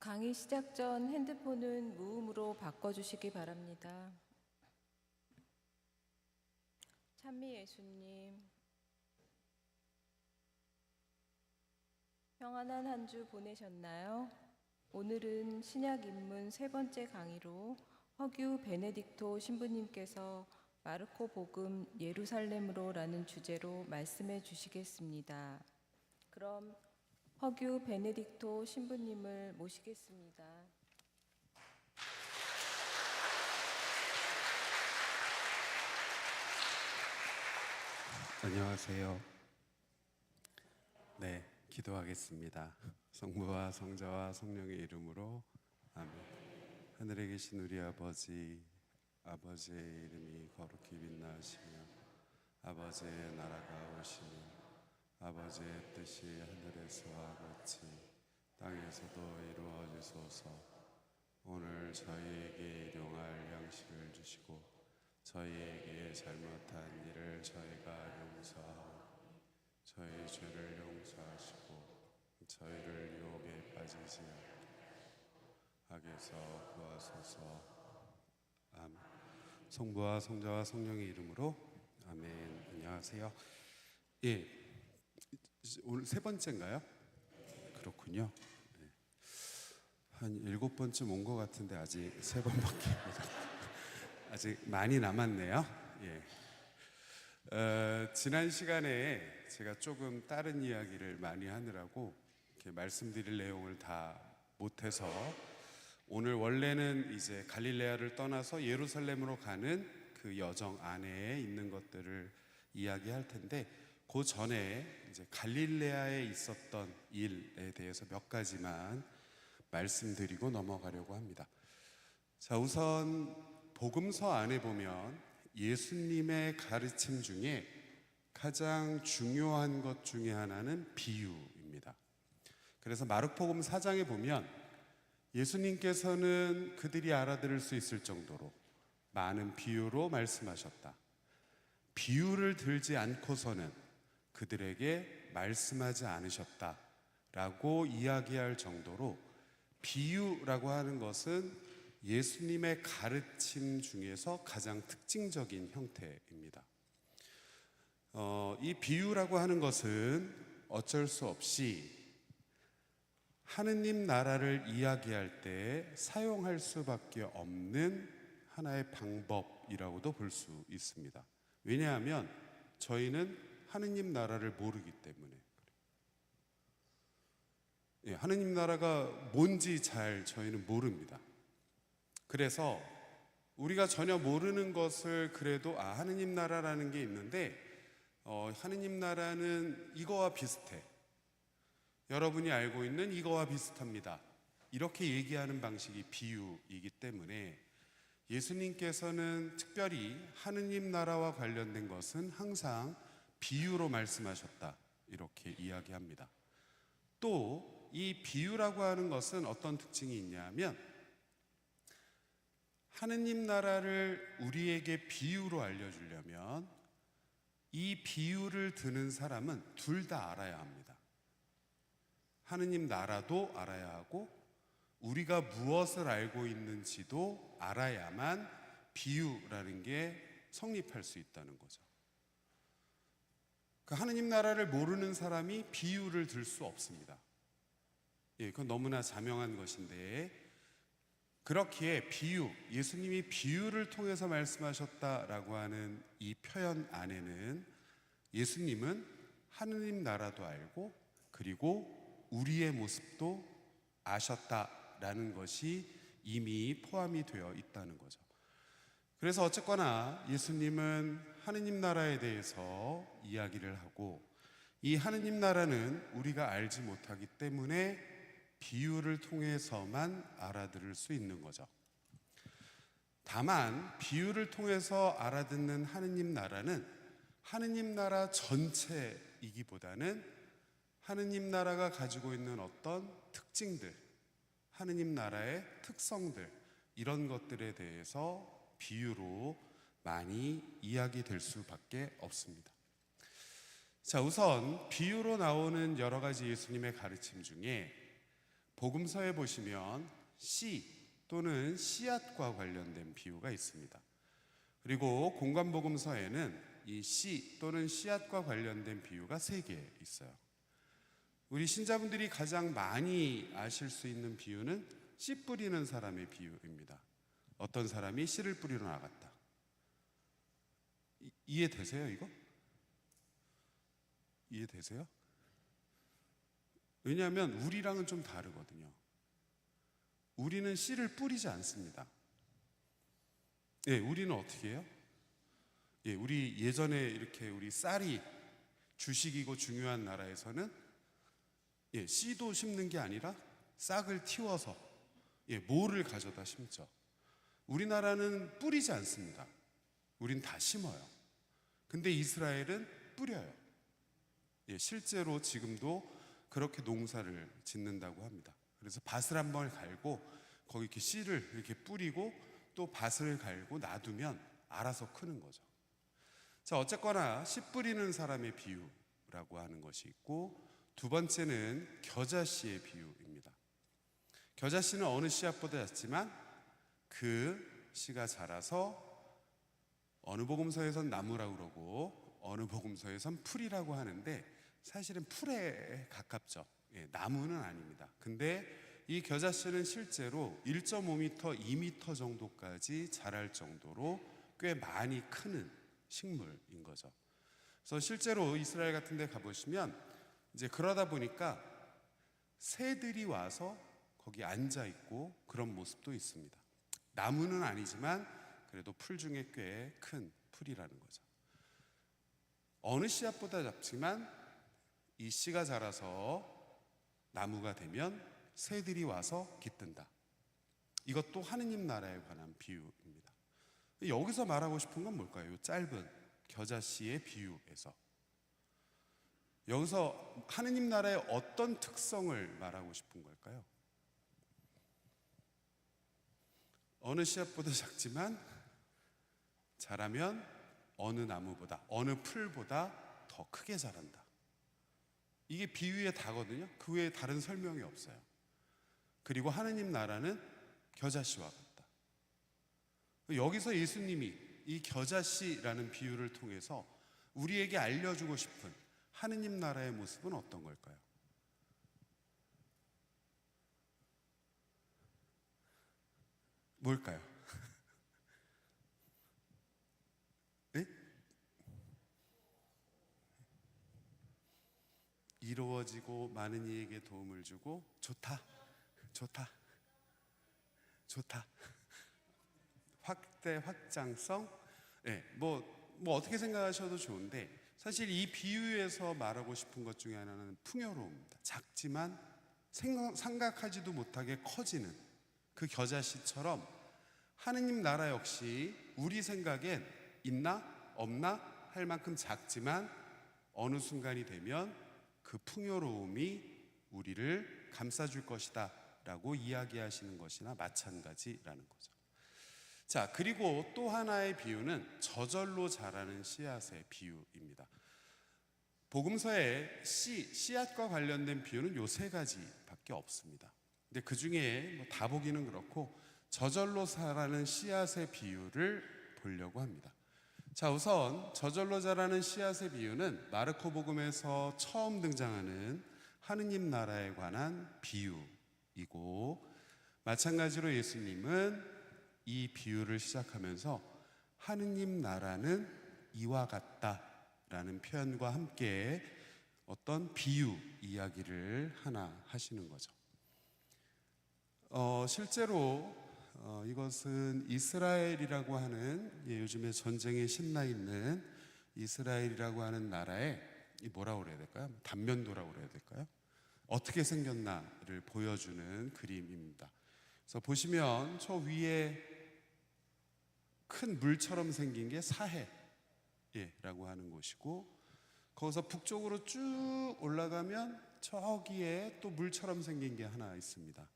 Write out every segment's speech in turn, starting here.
강의 시작 전 핸드폰은 무음으로 바꿔주시기 바랍니다. 찬미 예수님, 평안한 한 주 보내셨나요? 오늘은 신약 입문 세 번째 강의로 허규 베네딕토 신부님께서 마르코 복음 예루살렘으로 라는 주제로 말씀해 주시겠습니다. 그럼 허규 베네딕토 신부님을 모시겠습니다. 안녕하세요. 네, 기도하겠습니다. 성부와 성자와 성령의 이름으로 아멘. 하늘에 계신 우리 아버지, 아버지의 이름이 거룩히 빛나시며 아버지의 나라가 오시며 아버지의 뜻이 하늘에서와 같이 땅에서도 이루어지소서. 오늘 저희에게 일용할 양식을 주시고 저희에게 잘못한 일을 저희가 용서하고 저희 죄를 용서하시고 저희를 유혹에 빠지지 않게 악에서 구하소서. 아멘. 성부와 성자와 성령의 이름으로 아멘. 안녕하세요. 예, 오늘 세 번째인가요? 그렇군요. 네. 한 7번쯤 온 것 같은데 아직 3번밖에 아직 많이 남았네요. 예. 지난 시간에 제가 조금 다른 이야기를 많이 하느라고 이렇게 말씀드릴 내용을 다 못해서 오늘 원래는 이제 갈릴레아를 떠나서 예루살렘으로 가는 그 여정 안에 있는 것들을 이야기할 텐데 그 전에 이제 갈릴레아에 있었던 일에 대해서 몇 가지만 말씀드리고 넘어가려고 합니다. 자, 우선 복음서 안에 보면 예수님의 가르침 중에 가장 중요한 것 중에 하나는 비유입니다. 그래서 마르코복음 4장에 보면 예수님께서는 그들이 알아들을 수 있을 정도로 많은 비유로 말씀하셨다. 비유를 들지 않고서는 그들에게 말씀하지 않으셨다라고 이야기할 정도로 비유라고 하는 것은 예수님의 가르침 중에서 가장 특징적인 형태입니다. 이 비유라고 하는 것은 어쩔 수 없이 하느님 나라를 이야기할 때 사용할 수밖에 없는 하나의 방법이라고도 볼 수 있습니다. 왜냐하면 저희는 하느님 나라를 모르기 때문에 그래요. 하느님 나라가 뭔지 잘 저희는 모릅니다. 그래서 우리가 전혀 모르는 것을 그래도 하느님 나라라는 게 있는데 하느님 나라는 이거와 비슷해. 여러분이 알고 있는 이거와 비슷합니다. 이렇게 얘기하는 방식이 비유이기 때문에 예수님께서는 특별히 하느님 나라와 관련된 것은 항상 비유로 말씀하셨다. 이렇게 이야기합니다. 또 이 비유라고 하는 것은 어떤 특징이 있냐면 하느님 나라를 우리에게 비유로 알려주려면 이 비유를 드는 사람은 둘 다 알아야 합니다. 하느님 나라도 알아야 하고 우리가 무엇을 알고 있는지도 알아야만 비유라는 게 성립할 수 있다는 거죠. 그 하느님 나라를 모르는 사람이 비유를 들 수 없습니다. 예, 그건 너무나 자명한 것인데 그렇기에 비유, 예수님이 비유를 통해서 말씀하셨다라고 하는 이 표현 안에는 예수님은 하느님 나라도 알고 그리고 우리의 모습도 아셨다라는 것이 이미 포함이 되어 있다는 거죠. 그래서 어쨌거나 예수님은 하느님 나라에 대해서 이야기를 하고 이 하느님 나라는 우리가 알지 못하기 때문에 비유를 통해서만 알아들을 수 있는 거죠. 다만 비유를 통해서 알아듣는 하느님 나라는 하느님 나라 전체이기보다는 하느님 나라가 가지고 있는 어떤 특징들, 하느님 나라의 특성들 이런 것들에 대해서 비유로 많이 이야기될 수밖에 없습니다. 자, 우선 비유로 나오는 여러 가지 예수님의 가르침 중에 복음서에 보시면 씨 또는 씨앗과 관련된 비유가 있습니다. 그리고 공관복음서에는 이 씨 또는 씨앗과 관련된 비유가 3개 있어요. 우리 신자분들이 가장 많이 아실 수 있는 비유는 씨 뿌리는 사람의 비유입니다. 어떤 사람이 씨를 뿌리러 나갔다. 이해되세요, 이거? 이해되세요? 왜냐하면 우리랑은 좀 다르거든요. 우리는 씨를 뿌리지 않습니다. 예, 우리는 어떻게 해요? 예, 우리 예전에 이렇게 우리 쌀이 주식이고 중요한 나라에서는 예, 씨도 심는 게 아니라 싹을 틔워서 예, 모를 가져다 심죠. 우리나라는 뿌리지 않습니다. 우린 다 심어요. 근데 이스라엘은 뿌려요. 예, 실제로 지금도 그렇게 농사를 짓는다고 합니다. 그래서 밭을 한번 갈고 거기 이렇게 씨를 이렇게 뿌리고 또 밭을 갈고 놔두면 알아서 크는 거죠. 자, 어쨌거나 씨 뿌리는 사람의 비유라고 하는 것이 있고, 두 번째는 겨자씨의 비유입니다. 겨자씨는 어느 씨앗보다 작지만 그 씨가 자라서 어느 복음서에선 나무라고 그러고 어느 복음서에선 풀이라고 하는데 사실은 풀에 가깝죠. 예, 나무는 아닙니다. 근데 이 겨자씨는 실제로 1.5m, 2m 정도까지 자랄 정도로 꽤 많이 크는 식물인 거죠. 그래서 실제로 이스라엘 같은 데 가보시면 이제 그러다 보니까 새들이 와서 거기 앉아 있고 그런 모습도 있습니다. 나무는 아니지만 그래도 풀 중에 꽤 큰 풀이라는 거죠. 어느 씨앗보다 작지만 이 씨가 자라서 나무가 되면 새들이 와서 깃든다. 이것도 하느님 나라에 관한 비유입니다. 여기서 말하고 싶은 건 뭘까요? 이 짧은 겨자씨의 비유에서 여기서 하느님 나라의 어떤 특성을 말하고 싶은 걸까요? 어느 씨앗보다 작지만 자라면 어느 나무보다, 어느 풀보다 더 크게 자란다. 이게 비유의 다거든요. 그 외에 다른 설명이 없어요. 그리고 하느님 나라는 겨자씨와 같다. 여기서 예수님이 이 겨자씨라는 비유를 통해서 우리에게 알려주고 싶은 하느님 나라의 모습은 어떤 걸까요? 뭘까요? 네? 이루어지고 많은 이에게 도움을 주고 좋다. 확대, 확장성. 네, 뭐 어떻게 생각하셔도 좋은데 사실 이 비유에서 말하고 싶은 것 중에 하나는 풍요로움입니다. 작지만 생각하지도 못하게 커지는 그 겨자씨처럼 하느님 나라 역시 우리 생각엔 있나 없나 할 만큼 작지만 어느 순간이 되면 그 풍요로움이 우리를 감싸줄 것이다 라고 이야기하시는 것이나 마찬가지라는 거죠. 자, 그리고 또 하나의 비유는 저절로 자라는 씨앗의 비유입니다. 복음서에 씨앗과 관련된 비유는 요 3가지밖에 없습니다. 근데 그 중에 다 보기는 그렇고 저절로 자라는 씨앗의 비유를 보려고 합니다. 자, 우선 저절로 자라는 씨앗의 비유는 마르코 복음에서 처음 등장하는 하느님 나라에 관한 비유이고, 마찬가지로 예수님은 이 비유를 시작하면서 하느님 나라는 이와 같다라는 표현과 함께 어떤 비유 이야기를 하나 하시는 거죠. 실제로 이것은 이스라엘이라고 하는 요즘에 전쟁에 신나 있는 이스라엘이라고 하는 나라의 뭐라고 그래야 될까요? 단면도라고 그래야 될까요? 어떻게 생겼나를 보여주는 그림입니다. 그래서 보시면 저 위에 큰 물처럼 생긴 게 사해라고 하는 곳이고, 거기서 북쪽으로 쭉 올라가면 저기에 또 물처럼 생긴 게 하나 있습니다.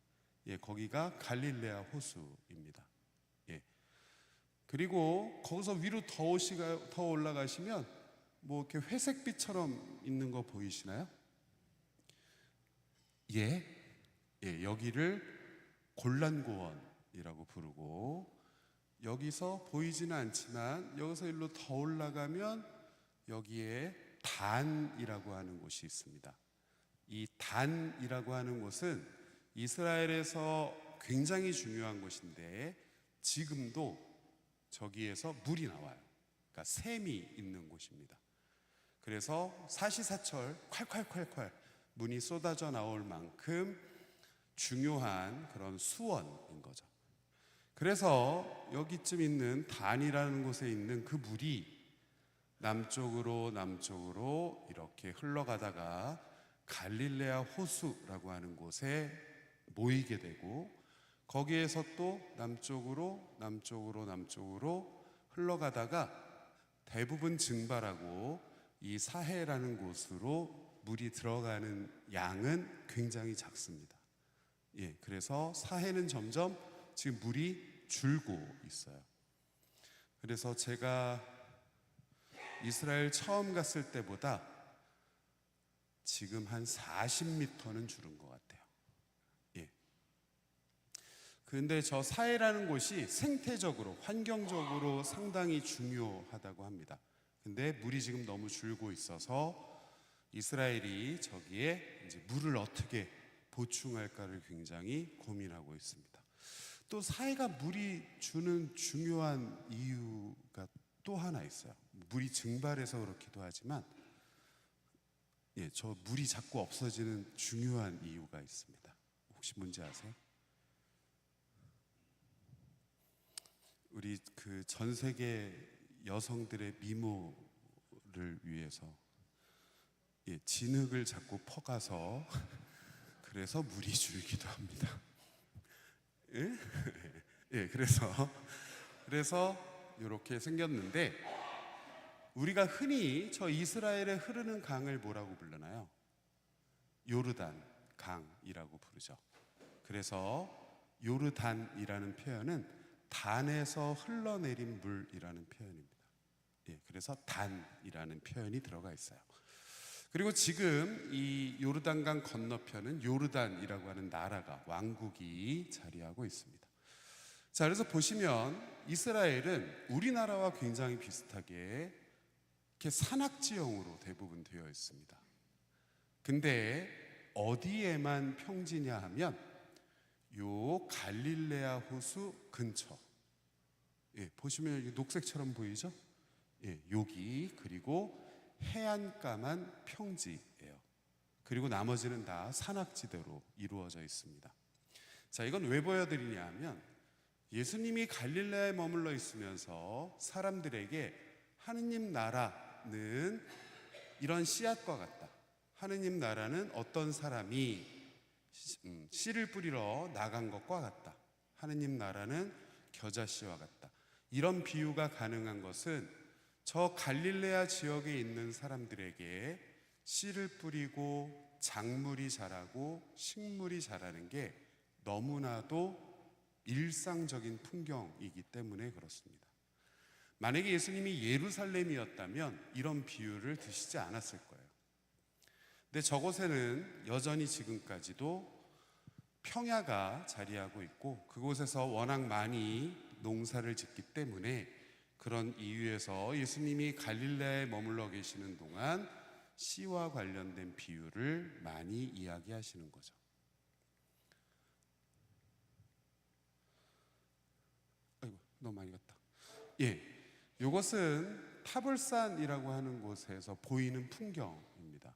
예, 거기가 갈릴레아 호수입니다. 예. 그리고 거기서 위로 더 올라가시면 뭐 이렇게 회색빛처럼 있는 거 보이시나요? 예. 여기를 골란고원이라고 부르고, 여기서 보이지는 않지만 여기서 일로 더 올라가면 여기에 단이라고 하는 곳이 있습니다. 이 단이라고 하는 곳은 이스라엘에서 굉장히 중요한 곳인데 지금도 저기에서 물이 나와요. 그러니까 샘이 있는 곳입니다. 그래서 사시사철 콸콸콸콸 문이 쏟아져 나올 만큼 중요한 그런 수원인 거죠. 그래서 여기쯤 있는 단이라는 곳에 있는 그 물이 남쪽으로 이렇게 흘러가다가 갈릴레아 호수라고 하는 곳에 모이게 되고, 거기에서 또 남쪽으로 흘러가다가 대부분 증발하고 이 사해라는 곳으로 물이 들어가는 양은 굉장히 작습니다. 그래서 사해는 점점 지금 물이 줄고 있어요. 그래서 제가 이스라엘 처음 갔을 때보다 지금 한 40m는 줄은 것 같아요. 그런데 저 사해라는 곳이 생태적으로, 환경적으로 상당히 중요하다고 합니다. 근데 물이 지금 너무 줄고 있어서 이스라엘이 저기에 이제 물을 어떻게 보충할까를 굉장히 고민하고 있습니다. 또 사해가 물이 주는 중요한 이유가 또 하나 있어요. 물이 증발해서 그렇기도 하지만 저 물이 자꾸 없어지는 중요한 이유가 있습니다. 혹시 뭔지 아세요? 우리 그 전 세계 여성들의 미모를 위해서 진흙을 자꾸 퍼가서 그래서 물이 줄기도 합니다. 그래서 이렇게 생겼는데, 우리가 흔히 저 이스라엘에 흐르는 강을 뭐라고 부르나요? 요르단 강이라고 부르죠. 그래서 요르단이라는 표현은 단에서 흘러내린 물이라는 표현입니다. 그래서 단이라는 표현이 들어가 있어요. 그리고 지금 이 요르단강 건너편은 요르단이라고 하는 나라가, 왕국이 자리하고 있습니다. 자, 그래서 보시면 이스라엘은 우리나라와 굉장히 비슷하게 이렇게 산악지형으로 대부분 되어 있습니다. 근데 어디에만 평지냐 하면 요 갈릴레아 호수 근처, 보시면 여기 녹색처럼 보이죠? 여기, 그리고 해안가만 평지예요. 그리고 나머지는 다 산악지대로 이루어져 있습니다. 자, 이건 왜 보여드리냐 하면 예수님이 갈릴레아에 머물러 있으면서 사람들에게 하느님 나라는 이런 씨앗과 같다. 하느님 나라는 어떤 사람이 씨를 뿌리러 나간 것과 같다. 하느님 나라는 겨자씨와 같다. 이런 비유가 가능한 것은 저 갈릴레아 지역에 있는 사람들에게 씨를 뿌리고 작물이 자라고 식물이 자라는 게 너무나도 일상적인 풍경이기 때문에 그렇습니다. 만약에 예수님이 예루살렘이었다면 이런 비유를 드시지 않았을 거예요. 근데 저곳에는 여전히 지금까지도 평야가 자리하고 있고, 그곳에서 워낙 많이 농사를 짓기 때문에 그런 이유에서 예수님이 갈릴레아에 머물러 계시는 동안 씨와 관련된 비유를 많이 이야기하시는 거죠. 아이고, 너무 많이 갔다. 이것은 타볼산이라고 하는 곳에서 보이는 풍경입니다.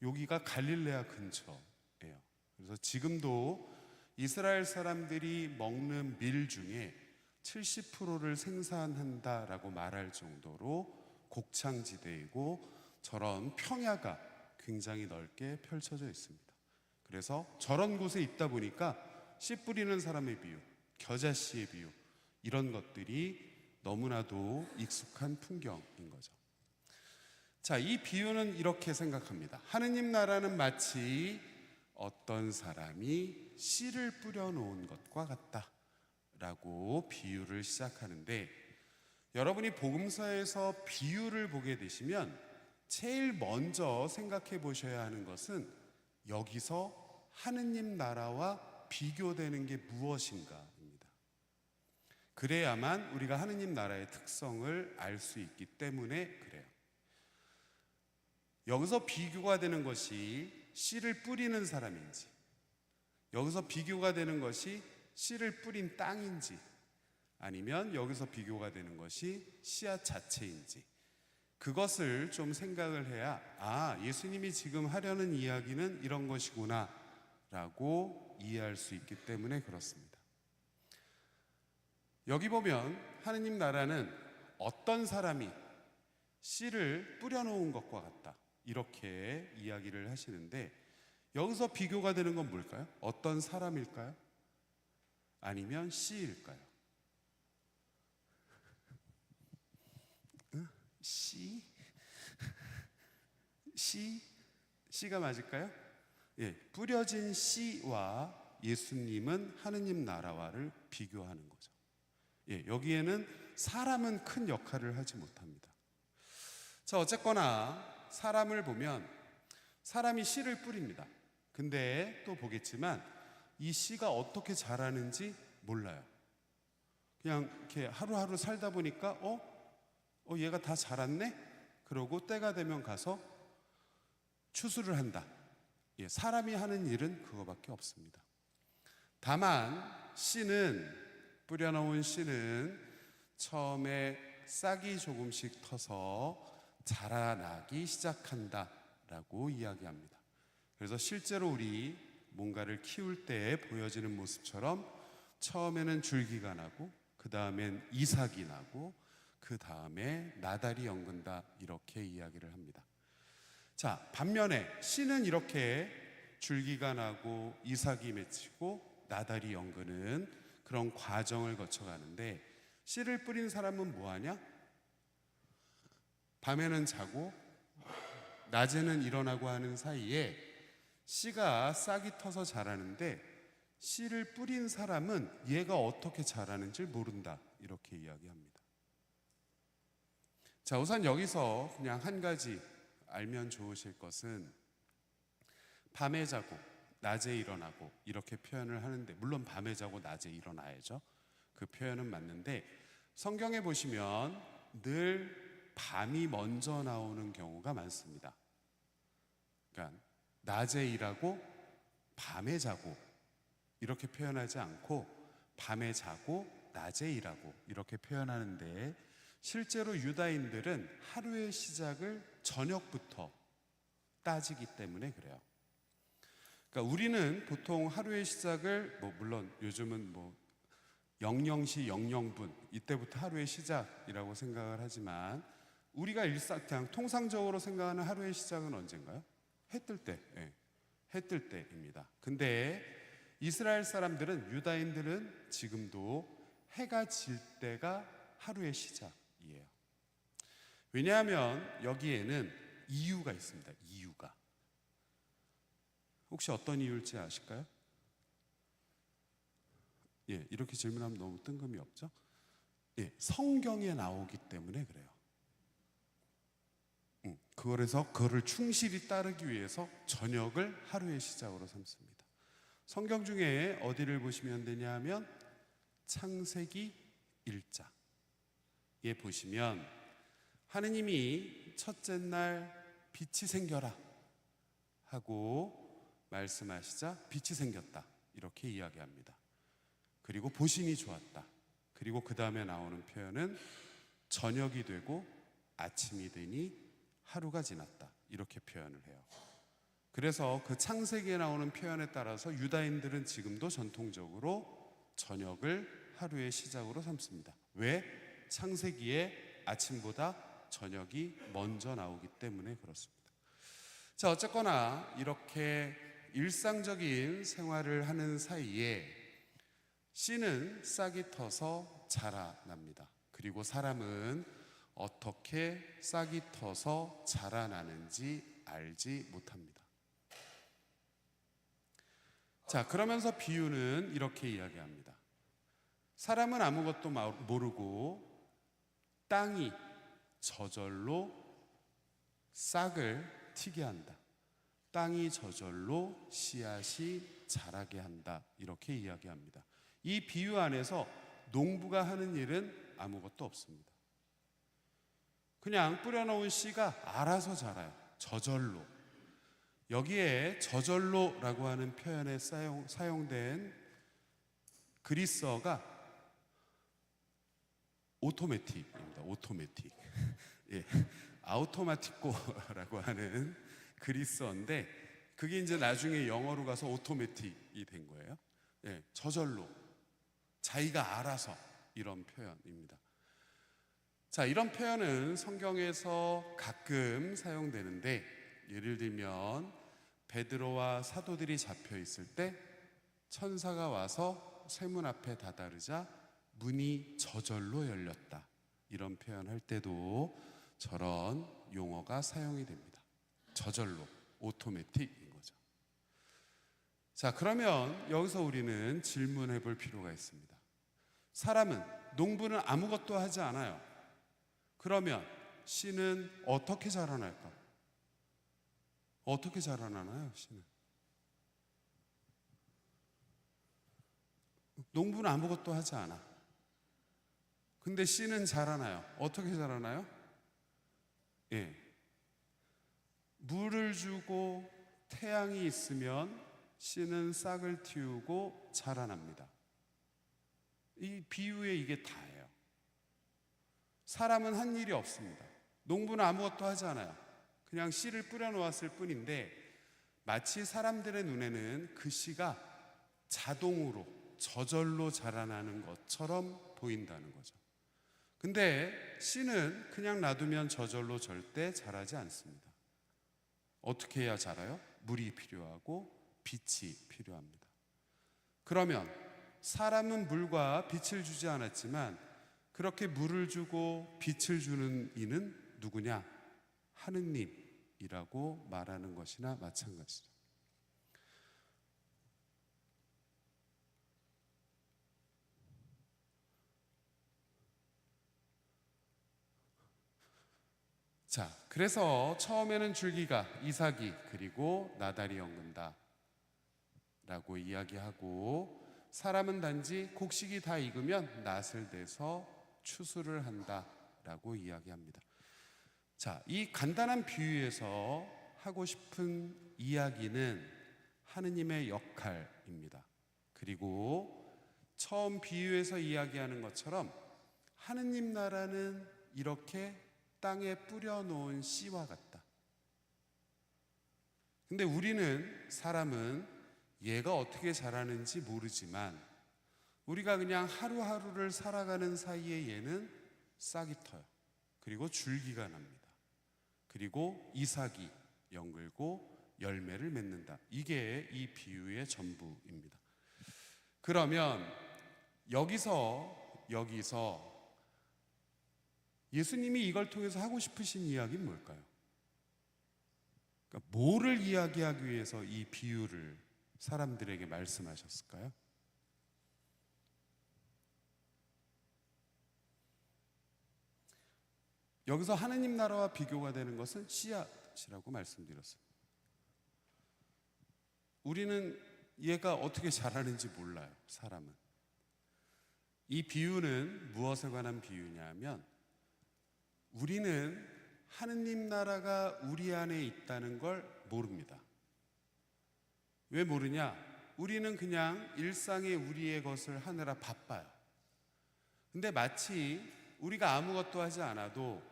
여기가 갈릴레아 근처예요. 그래서 지금도 이스라엘 사람들이 먹는 밀 중에 70%를 생산한다라고 말할 정도로 곡창지대이고 저런 평야가 굉장히 넓게 펼쳐져 있습니다. 그래서 저런 곳에 있다 보니까 씨 뿌리는 사람의 비유, 겨자씨의 비유, 이런 것들이 너무나도 익숙한 풍경인 거죠. 자, 이 비유는 이렇게 생각합니다. 하느님 나라는 마치 어떤 사람이 씨를 뿌려놓은 것과 같다 라고 비유를 시작하는데, 여러분이 복음서에서 비유를 보게 되시면 제일 먼저 생각해 보셔야 하는 것은 여기서 하느님 나라와 비교되는 게 무엇인가입니다. 그래야만 우리가 하느님 나라의 특성을 알 수 있기 때문에 그래요. 여기서 비교가 되는 것이 씨를 뿌리는 사람인지, 여기서 비교가 되는 것이 씨를 뿌린 땅인지, 아니면 여기서 비교가 되는 것이 씨앗 자체인지, 그것을 좀 생각을 해야 예수님이 지금 하려는 이야기는 이런 것이구나 라고 이해할 수 있기 때문에 그렇습니다. 여기 보면 하느님 나라는 어떤 사람이 씨를 뿌려놓은 것과 같다, 이렇게 이야기를 하시는데, 여기서 비교가 되는 건 뭘까요? 어떤 사람일까요? 아니면 씨일까요? 씨? 씨가 맞을까요? 예, 뿌려진 씨와 예수님은 하느님 나라와를 비교하는 거죠. 예, 여기에는 사람은 큰 역할을 하지 못합니다. 자, 어쨌거나 사람을 보면 사람이 씨를 뿌립니다. 근데 또 보겠지만 이 씨가 어떻게 자라는지 몰라요. 그냥 이렇게 하루하루 살다 보니까 얘가 다 자랐네? 그러고 때가 되면 가서 추수를 한다. 예, 사람이 하는 일은 그거밖에 없습니다. 다만 씨는, 뿌려놓은 씨는 처음에 싹이 조금씩 터서 자라나기 시작한다 라고 이야기합니다. 그래서 실제로 우리 뭔가를 키울 때 보여지는 모습처럼 처음에는 줄기가 나고, 그 다음엔 이삭이 나고, 그 다음에 나달이 엉근다, 이렇게 이야기를 합니다. 자, 반면에 씨는 이렇게 줄기가 나고 이삭이 맺히고 나달이 엉그는 그런 과정을 거쳐가는데, 씨를 뿌린 사람은 뭐하냐? 밤에는 자고 낮에는 일어나고 하는 사이에 씨가 싹이 터서 자라는데, 씨를 뿌린 사람은 얘가 어떻게 자라는지 모른다, 이렇게 이야기합니다. 자, 우선 여기서 그냥 한 가지 알면 좋으실 것은, 밤에 자고 낮에 일어나고 이렇게 표현을 하는데, 물론 밤에 자고 낮에 일어나야죠. 그 표현은 맞는데, 성경에 보시면 늘 밤이 먼저 나오는 경우가 많습니다. 그러니까 낮에 일하고 밤에 자고 이렇게 표현하지 않고, 밤에 자고 낮에 일하고 이렇게 표현하는데, 실제로 유다인들은 하루의 시작을 저녁부터 따지기 때문에 그래요. 그러니까 우리는 보통 하루의 시작을 물론 요즘은 00시 00분 이때부터 하루의 시작이라고 생각을 하지만, 우리가 그냥 통상적으로 생각하는 하루의 시작은 언젠가요? 해 뜰 때, 해 뜰 때입니다. 근데 이스라엘 사람들은, 유다인들은 지금도 해가 질 때가 하루의 시작이에요. 왜냐하면 여기에는 이유가 있습니다. 이유가. 혹시 어떤 이유일지 아실까요? 예, 이렇게 질문하면 너무 뜬금이 없죠? 예, 성경에 나오기 때문에 그래요. 그래서 그거를 충실히 따르기 위해서 저녁을 하루의 시작으로 삼습니다. 성경 중에 어디를 보시면 되냐 하면 창세기 1장에 보시면 하느님이 첫째 날 빛이 생겨라 하고 말씀하시자 빛이 생겼다, 이렇게 이야기합니다. 그리고 보시니 좋았다. 그리고 그 다음에 나오는 표현은 저녁이 되고 아침이 되니 하루가 지났다, 이렇게 표현을 해요. 그래서 그 창세기에 나오는 표현에 따라서 유다인들은 지금도 전통적으로 저녁을 하루의 시작으로 삼습니다. 왜? 창세기에 아침보다 저녁이 먼저 나오기 때문에 그렇습니다. 자, 어쨌거나 이렇게 일상적인 생활을 하는 사이에 씨는 싹이 터서 자라납니다. 그리고 사람은 어떻게 싹이 터서 자라나는지 알지 못합니다. 자, 그러면서 비유는 이렇게 이야기합니다. 사람은 아무것도 모르고 땅이 저절로 싹을 튀게 한다. 땅이 저절로 씨앗이 자라게 한다. 이렇게 이야기합니다. 이 비유 안에서 농부가 하는 일은 아무것도 없습니다. 그냥 뿌려놓은 씨가 알아서 자라요. 저절로. 여기에 저절로라고 하는 표현에 사용된 그리스어가 오토매틱입니다. 오토매틱. 예, 아우토마티코라고 하는 그리스어인데 그게 이제 나중에 영어로 가서 오토매틱이 된 거예요. 예, 저절로 자기가 알아서 이런 표현입니다. 자, 이런 표현은 성경에서 가끔 사용되는데 예를 들면 베드로와 사도들이 잡혀 있을 때 천사가 와서 쇠문 앞에 다다르자 문이 저절로 열렸다. 이런 표현할 때도 저런 용어가 사용이 됩니다. 저절로, 오토매틱인 거죠. 자, 그러면 여기서 우리는 질문해 볼 필요가 있습니다. 사람은, 농부는 아무것도 하지 않아요. 그러면 씨는 어떻게 자라날까? 어떻게 자라나나요, 씨는? 농부는 아무것도 하지 않아. 근데 씨는 자라나요. 어떻게 자라나요? 예. 물을 주고 태양이 있으면 씨는 싹을 틔우고 자라납니다. 이 비유에 이게 다예요. 사람은 한 일이 없습니다. 농부는 아무것도 하지 않아요. 그냥 씨를 뿌려놓았을 뿐인데 마치 사람들의 눈에는 그 씨가 자동으로 저절로 자라나는 것처럼 보인다는 거죠. 근데 씨는 그냥 놔두면 저절로 절대 자라지 않습니다. 어떻게 해야 자라요? 물이 필요하고 빛이 필요합니다. 그러면 사람은 물과 빛을 주지 않았지만 그렇게 물을 주고 빛을 주는 이는 누구냐? 하느님이라고 말하는 것이나 마찬가지죠. 자, 그래서 처음에는 줄기가 이삭이 그리고 나달이 엉근다 라고 이야기하고 사람은 단지 곡식이 다 익으면 낫을 내서 추수를 한다 라고 이야기합니다. 자, 이 간단한 비유에서 하고 싶은 이야기는 하느님의 역할입니다. 그리고 처음 비유에서 이야기하는 것처럼 하느님 나라는 이렇게 땅에 뿌려놓은 씨와 같다. 근데 우리는, 사람은 얘가 어떻게 자라는지 모르지만 우리가 그냥 하루하루를 살아가는 사이에 얘는 싹이 터요. 그리고 줄기가 납니다. 그리고 이삭이 연글고 열매를 맺는다. 이게 이 비유의 전부입니다. 그러면 여기서 예수님이 이걸 통해서 하고 싶으신 이야기는 뭘까요? 그러니까 뭐를 이야기하기 위해서 이 비유를 사람들에게 말씀하셨을까요? 여기서 하느님 나라와 비교가 되는 것은 씨앗이라고 말씀드렸습니다. 우리는 얘가 어떻게 자라는지 몰라요, 사람은. 이 비유는 무엇에 관한 비유냐면 우리는 하느님 나라가 우리 안에 있다는 걸 모릅니다. 왜 모르냐? 우리는 그냥 일상의 우리의 것을 하느라 바빠요. 근데 마치 우리가 아무것도 하지 않아도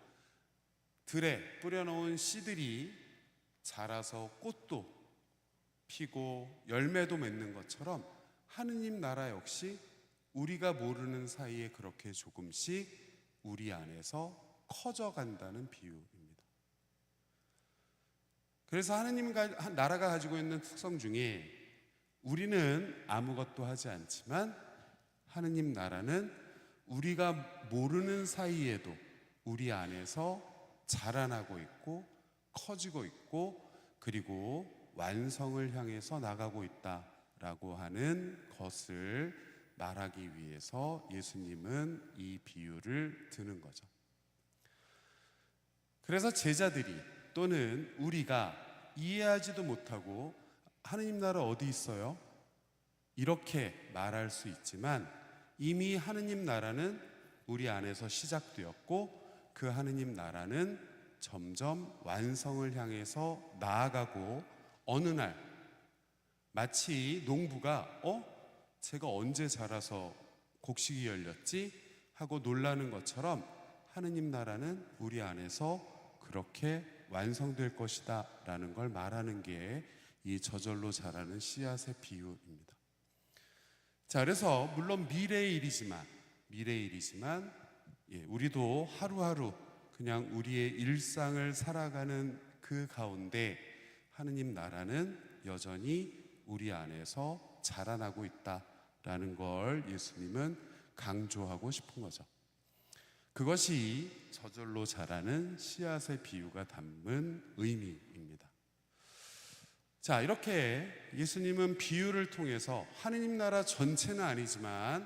들에 뿌려놓은 씨들이 자라서 꽃도 피고 열매도 맺는 것처럼 하느님 나라 역시 우리가 모르는 사이에 그렇게 조금씩 우리 안에서 커져간다는 비유입니다. 그래서 하느님 나라가 가지고 있는 특성 중에 우리는 아무것도 하지 않지만 하느님 나라는 우리가 모르는 사이에도 우리 안에서 자라나고 있고 커지고 있고 그리고 완성을 향해서 나가고 있다라고 하는 것을 말하기 위해서 예수님은 이 비유를 드는 거죠. 그래서 제자들이 또는 우리가 이해하지도 못하고 하느님 나라 어디 있어요? 이렇게 말할 수 있지만 이미 하느님 나라는 우리 안에서 시작되었고 그 하느님 나라는 점점 완성을 향해서 나아가고 어느 날 마치 농부가 제가 언제 자라서 곡식이 열렸지? 하고 놀라는 것처럼 하느님 나라는 우리 안에서 그렇게 완성될 것이다 라는 걸 말하는 게 이 저절로 자라는 씨앗의 비유입니다. 자, 그래서 물론 미래의 일이지만 우리도 하루하루 그냥 우리의 일상을 살아가는 그 가운데 하느님 나라는 여전히 우리 안에서 자라나고 있다라는 걸 예수님은 강조하고 싶은 거죠. 그것이 저절로 자라는 씨앗의 비유가 담은 의미입니다. 자, 이렇게 예수님은 비유를 통해서 하느님 나라 전체는 아니지만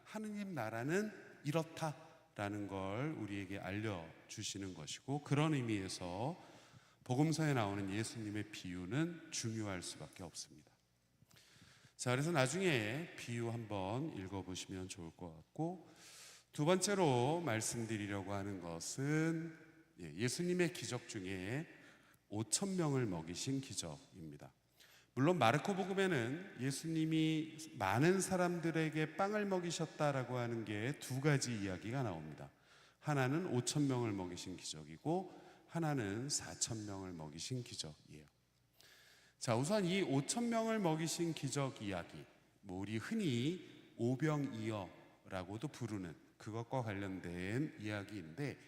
하느님 나라는 이렇다라는 걸 우리에게 알려주시는 것이고, 그런 의미에서 복음서에 나오는 예수님의 비유는 중요할 수밖에 없습니다. 자, 그래서 나중에 비유 한번 읽어보시면 좋을 것 같고, 두 번째로 말씀드리려고 하는 것은 예수님의 기적 중에 5,000명을 먹이신 기적입니다. 물론 마르코복음에는 예수님이 많은 사람들에게 빵을 먹이셨다라고 하는 게 두 가지 이야기가 나옵니다. 하나는 5,000명을 먹이신 기적이고 하나는 4,000명을 먹이신 기적이에요. 자, 우선 이 5,000명을 먹이신 기적 이야기, 우리 흔히 오병이어라고도 부르는 그것과 관련된 이야기인데,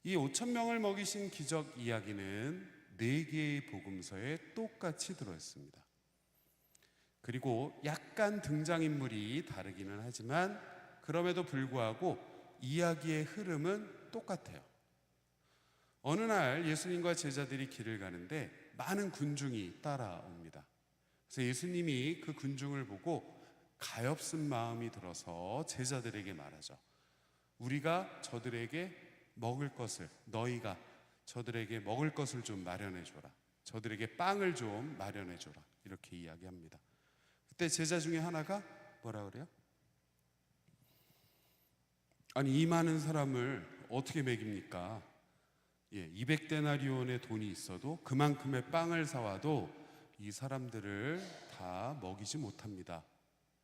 이 5,000명을 먹이신 기적 이야기는 4개의 복음서에 똑같이 들어있습니다. 그리고 약간 등장인물이 다르기는 하지만 그럼에도 불구하고 이야기의 흐름은 똑같아요. 어느 날 예수님과 제자들이 길을 가는데 많은 군중이 따라옵니다. 그래서 예수님이 그 군중을 보고 가엾은 마음이 들어서 제자들에게 말하죠. 우리가 저들에게 먹을 것을, 너희가 저들에게 먹을 것을 좀 마련해 줘라. 저들에게 빵을 좀 마련해 줘라. 이렇게 이야기합니다. 그때 제자 중에 하나가 뭐라 그래요? 아니, 이 많은 사람을 어떻게 먹입니까? 200데나리온의 돈이 있어도 그만큼의 빵을 사와도 이 사람들을 다 먹이지 못합니다.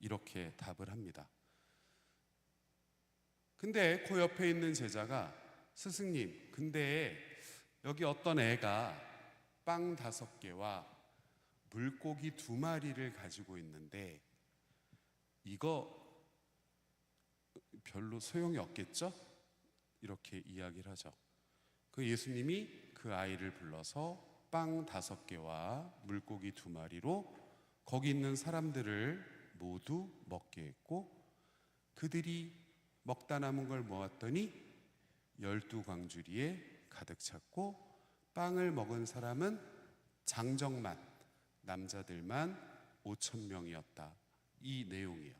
이렇게 답을 합니다. 근데 그 옆에 있는 제자가, 스승님, 근데 여기 어떤 애가 빵 5개와 물고기 2마리를 가지고 있는데 이거 별로 소용이 없겠죠? 이렇게 이야기를 하죠. 그 예수님이 그 아이를 불러서 빵 5개와 물고기 2마리로 거기 있는 사람들을 모두 먹게 했고, 그들이 먹다 남은 걸 모았더니 12광주리에 가득 찼고, 빵을 먹은 사람은 장정만, 남자들만 5,000명이었다. 이 내용이에요.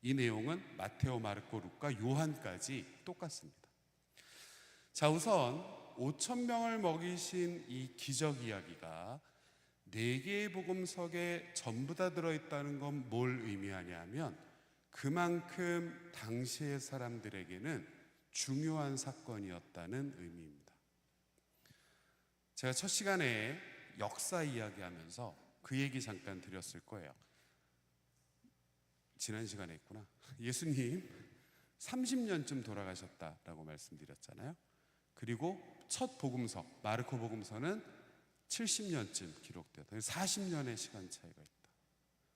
이 내용은 마테오, 마르코, 루카, 요한까지 똑같습니다. 자, 우선 5,000명을 먹이신 이 기적 이야기가 4개의 복음서에 전부 다 들어있다는 건 뭘 의미하냐면 그만큼 당시의 사람들에게는 중요한 사건이었다는 의미입니다. 제가 첫 시간에 역사 이야기하면서 그 얘기 잠깐 드렸을 거예요. 지난 시간에 했구나. 예수님 30년쯤 돌아가셨다라고 말씀드렸잖아요. 그리고 첫 복음서 마르코 복음서는 70년쯤 기록되었다. 40년의 시간 차이가 있다.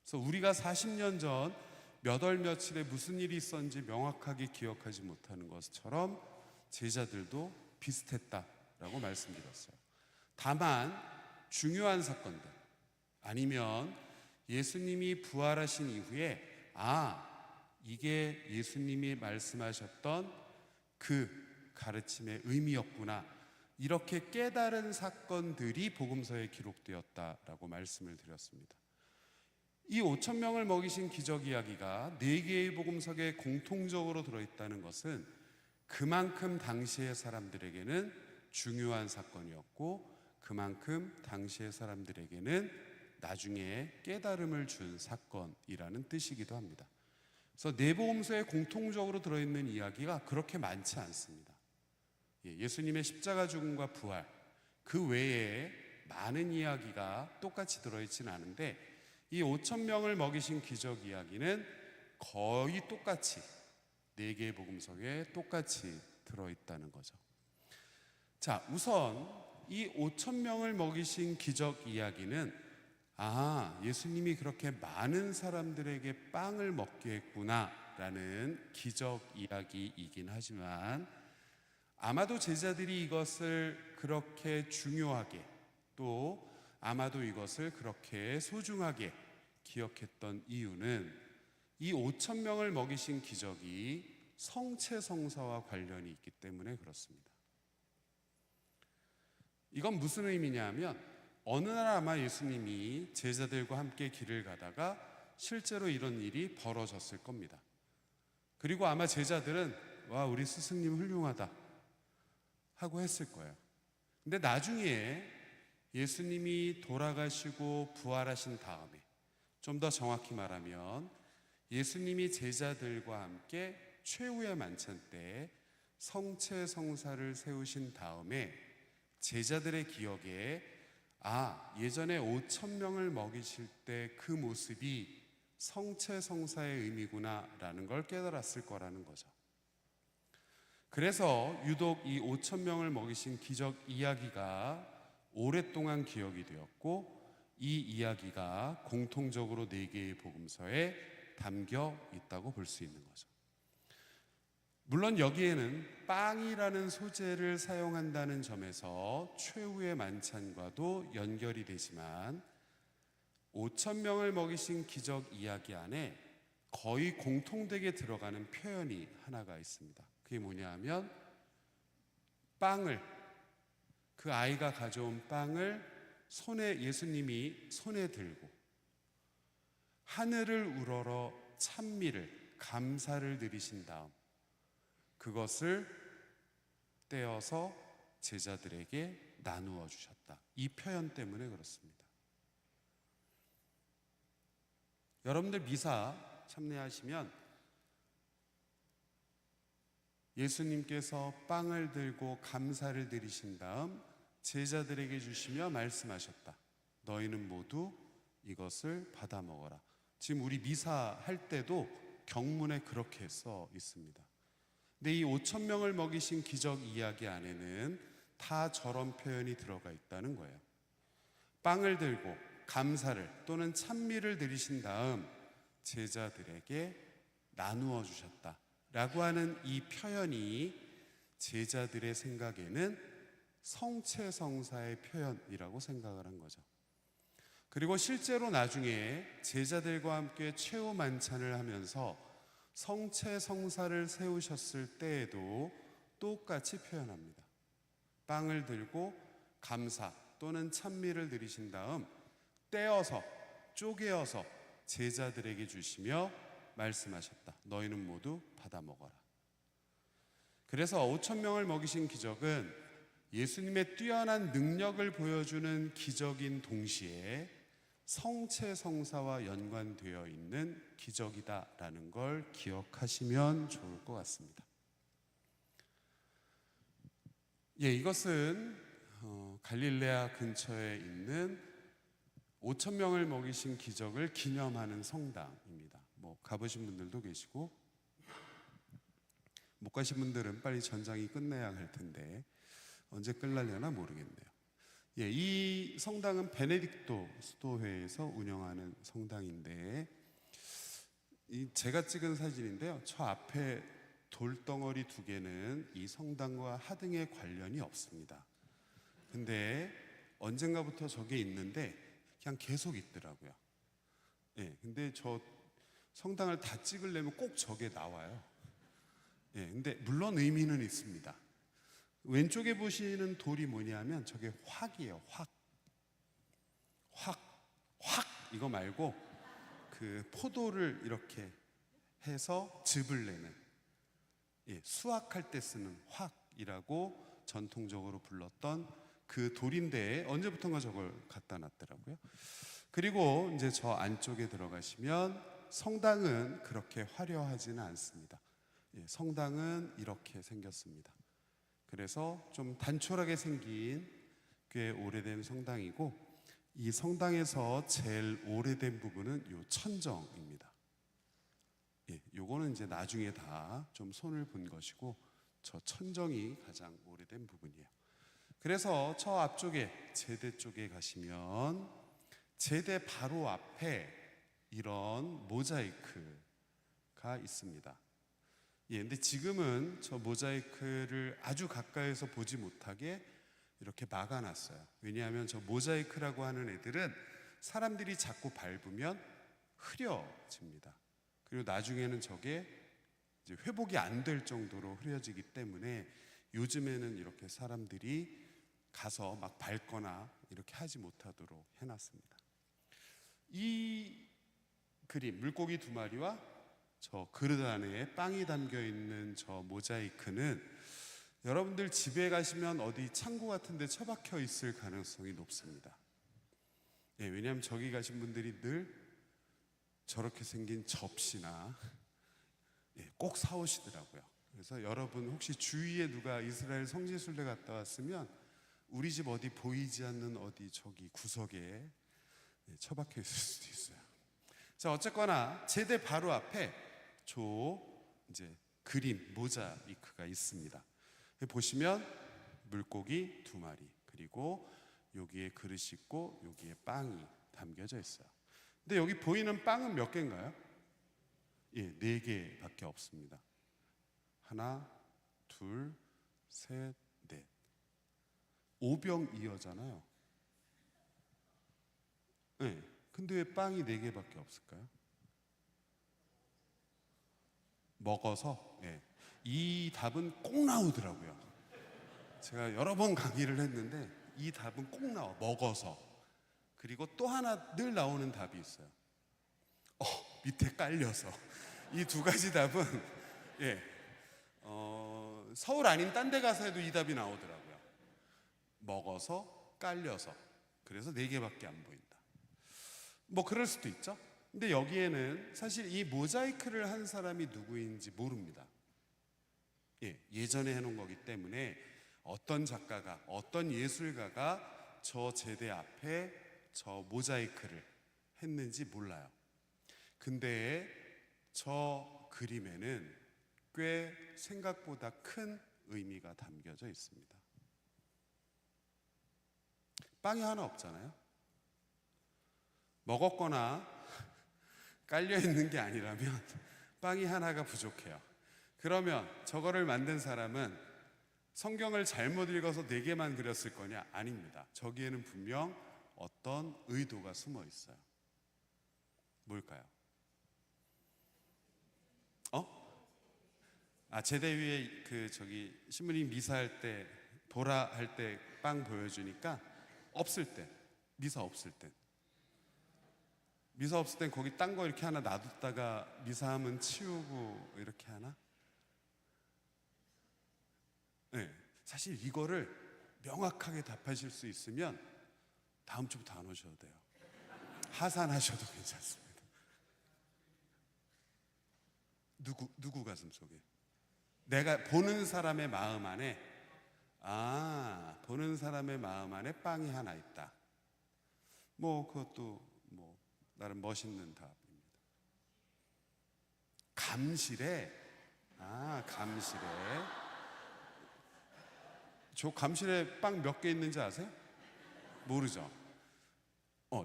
그래서 우리가 40년 전 몇 월 며칠에 무슨 일이 있었는지 명확하게 기억하지 못하는 것처럼 제자들도 비슷했다라고 말씀드렸어요. 다만 중요한 사건들, 아니면 예수님이 부활하신 이후에 이게 예수님이 말씀하셨던 그 가르침의 의미였구나, 이렇게 깨달은 사건들이 복음서에 기록되었다라고 말씀을 드렸습니다. 이 5,000명을 먹이신 기적 이야기가 4개의 복음서에 공통적으로 들어있다는 것은 그만큼 당시의 사람들에게는 중요한 사건이었고 그만큼 당시의 사람들에게는 나중에 깨달음을 준 사건이라는 뜻이기도 합니다. 그래서 내보험서에 공통적으로 들어있는 이야기가 그렇게 많지 않습니다. 예수님의 십자가 죽음과 부활, 그 외에 많은 이야기가 똑같이 들어있지는 않은데 이 5천 명을 먹이신 기적 이야기는 거의 똑같이 4개의 복음서에 똑같이 들어있다는 거죠. 자, 우선 이 5천 명을 먹이신 기적 이야기는 예수님이 그렇게 많은 사람들에게 빵을 먹게 했구나라는 기적 이야기이긴 하지만 아마도 제자들이 이것을 그렇게 중요하게 또 아마도 이것을 그렇게 소중하게 기억했던 이유는 이 5천 명을 먹이신 기적이 성체성사와 관련이 있기 때문에 그렇습니다. 이건 무슨 의미냐면 어느 날 아마 예수님이 제자들과 함께 길을 가다가 실제로 이런 일이 벌어졌을 겁니다. 그리고 아마 제자들은 와, 우리 스승님 훌륭하다 하고 했을 거예요. 근데 나중에 예수님이 돌아가시고 부활하신 다음에, 좀 더 정확히 말하면 예수님이 제자들과 함께 최후의 만찬 때 성체성사를 세우신 다음에 제자들의 기억에 예전에 5천 명을 먹이실 때 그 모습이 성체성사의 의미구나라는 걸 깨달았을 거라는 거죠. 그래서 유독 이 5천 명을 먹이신 기적 이야기가 오랫동안 기억이 되었고 이 이야기가 공통적으로 4개의 복음서에 담겨 있다고 볼 수 있는 거죠. 물론 여기에는 빵이라는 소재를 사용한다는 점에서 최후의 만찬과도 연결이 되지만 5천 명을 먹이신 기적 이야기 안에 거의 공통되게 들어가는 표현이 하나가 있습니다. 그게 뭐냐 하면 빵을, 그 아이가 가져온 빵을 예수님이 손에 들고 하늘을 우러러 찬미를, 감사를 드리신 다음 그것을 떼어서 제자들에게 나누어 주셨다. 이 표현 때문에 그렇습니다. 여러분들 미사 참여하시면 예수님께서 빵을 들고 감사를 드리신 다음 제자들에게 주시며 말씀하셨다. 너희는 모두 이것을 받아 먹어라. 지금 우리 미사 할 때도 경문에 그렇게 써 있습니다. 근데 이 5천 명을 먹이신 기적 이야기 안에는 다 저런 표현이 들어가 있다는 거예요. 빵을 들고 감사를 또는 찬미를 드리신 다음 제자들에게 나누어 주셨다 라고 하는 이 표현이 제자들의 생각에는 성체성사의 표현이라고 생각을 한 거죠. 그리고 실제로 나중에 제자들과 함께 최후 만찬을 하면서 성체성사를 세우셨을 때에도 똑같이 표현합니다. 빵을 들고 감사 또는 찬미를 드리신 다음 떼어서 쪼개어서 제자들에게 주시며 말씀하셨다. 너희는 모두 받아 먹어라. 그래서 5천 명을 먹이신 기적은 예수님의 뛰어난 능력을 보여주는 기적인 동시에 성체성사와 연관되어 있는 기적이다라는 걸 기억하시면 좋을 것 같습니다. 이것은 갈릴레아 근처에 있는 5천 명을 먹이신 기적을 기념하는 성당입니다. 가보신 분들도 계시고 못 가신 분들은 빨리 전장이 끝내야 할 텐데 언제 끝나려나 모르겠네요. 이 성당은 베네딕토 수도회에서 운영하는 성당인데 제가 찍은 사진인데요. 저 앞에 돌덩어리 2개는 이 성당과 하등의 관련이 없습니다. 근데 언젠가부터 저게 있는데 그냥 계속 있더라고요. 근데 저 성당을 다 찍으려면 꼭 저게 나와요. 근데 물론 의미는 있습니다. 왼쪽에 보시는 돌이 뭐냐면 저게 확이에요. 확 이거 말고 그 포도를 이렇게 해서 즙을 내는 수확할 때 쓰는 확이라고 전통적으로 불렀던 그 돌인데에 언제부턴가 저걸 갖다 놨더라고요. 그리고 이제 저 안쪽에 들어가시면 성당은 그렇게 화려하지는 않습니다. 예, 성당은 이렇게 생겼습니다. 그래서 좀 단촐하게 생긴 꽤 오래된 성당이고, 이 성당에서 제일 오래된 부분은 요 천정입니다. 예, 요거는 이제 나중에 다 좀 손을 본 것이고, 저 천정이 가장 오래된 부분이에요. 그래서 저 앞쪽에 제대 쪽에 가시면 제대 바로 앞에 이런 모자이크가 있습니다. 예, 근데 지금은 저 모자이크를 아주 가까이서 보지 못하게 이렇게 막아놨어요. 왜냐하면 저 모자이크라고 하는 애들은 사람들이 자꾸 밟으면 흐려집니다. 그리고 나중에는 저게 이제 회복이 안 될 정도로 흐려지기 때문에 요즘에는 이렇게 사람들이 가서 막 밟거나 이렇게 하지 못하도록 해놨습니다. 이 그림, 물고기 2마리와 저 그릇 안에 빵이 담겨 있는 저 모자이크는 여러분들 집에 가시면 어디 창고 같은 데 처박혀 있을 가능성이 높습니다. 예, 왜냐하면 저기 가신 분들이 늘 저렇게 생긴 접시나 꼭 사오시더라고요. 그래서 여러분 혹시 주위에 누가 이스라엘 성지순례 갔다 왔으면 우리 집 어디 보이지 않는 어디 저기 구석에 처박혀 있을 수도 있어요. 자, 어쨌거나 제대 바로 앞에 저 이제 그림 모자이크가 있습니다. 보시면 물고기 2마리, 그리고 여기에 그릇이 있고 여기에 빵이 담겨져 있어요. 근데 여기 보이는 빵은 몇 개인가요? 예, 4개밖에 없습니다. 하나, 둘, 셋, 넷. 오병이어잖아요. 예, 근데 왜 빵이 4개밖에 없을까요? 먹어서. 예. 이 답은 꼭 나오더라고요. 제가 여러 번 강의를 했는데 이 답은 꼭 나와. 먹어서. 그리고 또 하나 늘 나오는 답이 있어요. 밑에 깔려서. 이 2가지 답은 예, 서울 아닌 딴 데 가서 해도 이 답이 나오더라고요. 먹어서, 깔려서. 그래서 4개밖에 안 보인다. 뭐 그럴 수도 있죠. 근데 여기에는 사실 이 모자이크를 한 사람이 누구인지 모릅니다. 예, 예전에 해놓은 거기 때문에 어떤 작가가, 어떤 예술가가 저 제대 앞에 저 모자이크를 했는지 몰라요. 근데 저 그림에는 꽤 생각보다 큰 의미가 담겨져 있습니다. 빵이 하나 없잖아요. 먹었거나 깔려 있는 게 아니라면 빵이 하나가 부족해요. 그러면 저거를 만든 사람은 성경을 잘못 읽어서 4개만 그렸을 거냐? 아닙니다. 저기에는 분명 어떤 의도가 숨어 있어요. 뭘까요? 제대 위에 그 저기 신부님 미사할 때 보라 할 때 빵 보여주니까 없을 때, 미사 없을 때, 미사 없을 땐 거기 딴 거 이렇게 하나 놔뒀다가 미사하면 치우고 이렇게 하나? 네, 사실 이거를 명확하게 답하실 수 있으면 다음 주부터 안 오셔도 돼요. 하산하셔도 괜찮습니다. 누구 가슴 속에? 내가 보는 사람의 마음 안에, 보는 사람의 마음 안에 빵이 하나 있다. 뭐 그것도 뭐 나름 멋있는 답입니다. 감실에, 감실에. 저 감실에 빵 몇 개 있는지 아세요? 모르죠?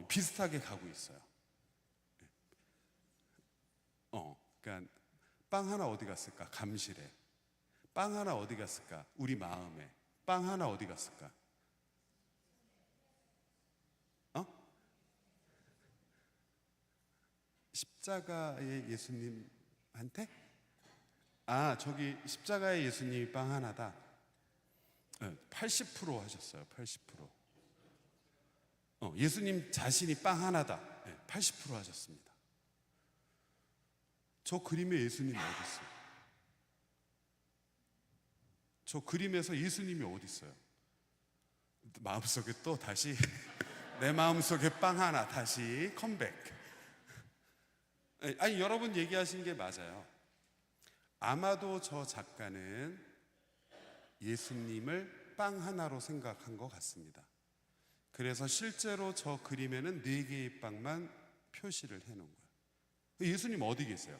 비슷하게 가고 있어요. 그러니까 빵 하나 어디 갔을까? 감실에. 빵 하나 어디 갔을까? 우리 마음에. 빵 하나 어디 갔을까? 십자가의 예수님한테? 저기 십자가의 예수님이 빵 하나다. 80% 하셨어요. 80%. 예수님 자신이 빵 하나다. 80% 하셨습니다. 저 그림에 예수님이 어디 있어요? 저 그림에서 예수님이 어디 있어요? 마음속에 또 다시 내 마음속에 빵 하나 다시 컴백. 아니, 여러분 얘기하신 게 맞아요. 아마도 저 작가는 예수님을 빵 하나로 생각한 것 같습니다. 그래서 실제로 저 그림에는 4개의 빵만 표시를 해놓은 거예요. 예수님 어디 계세요?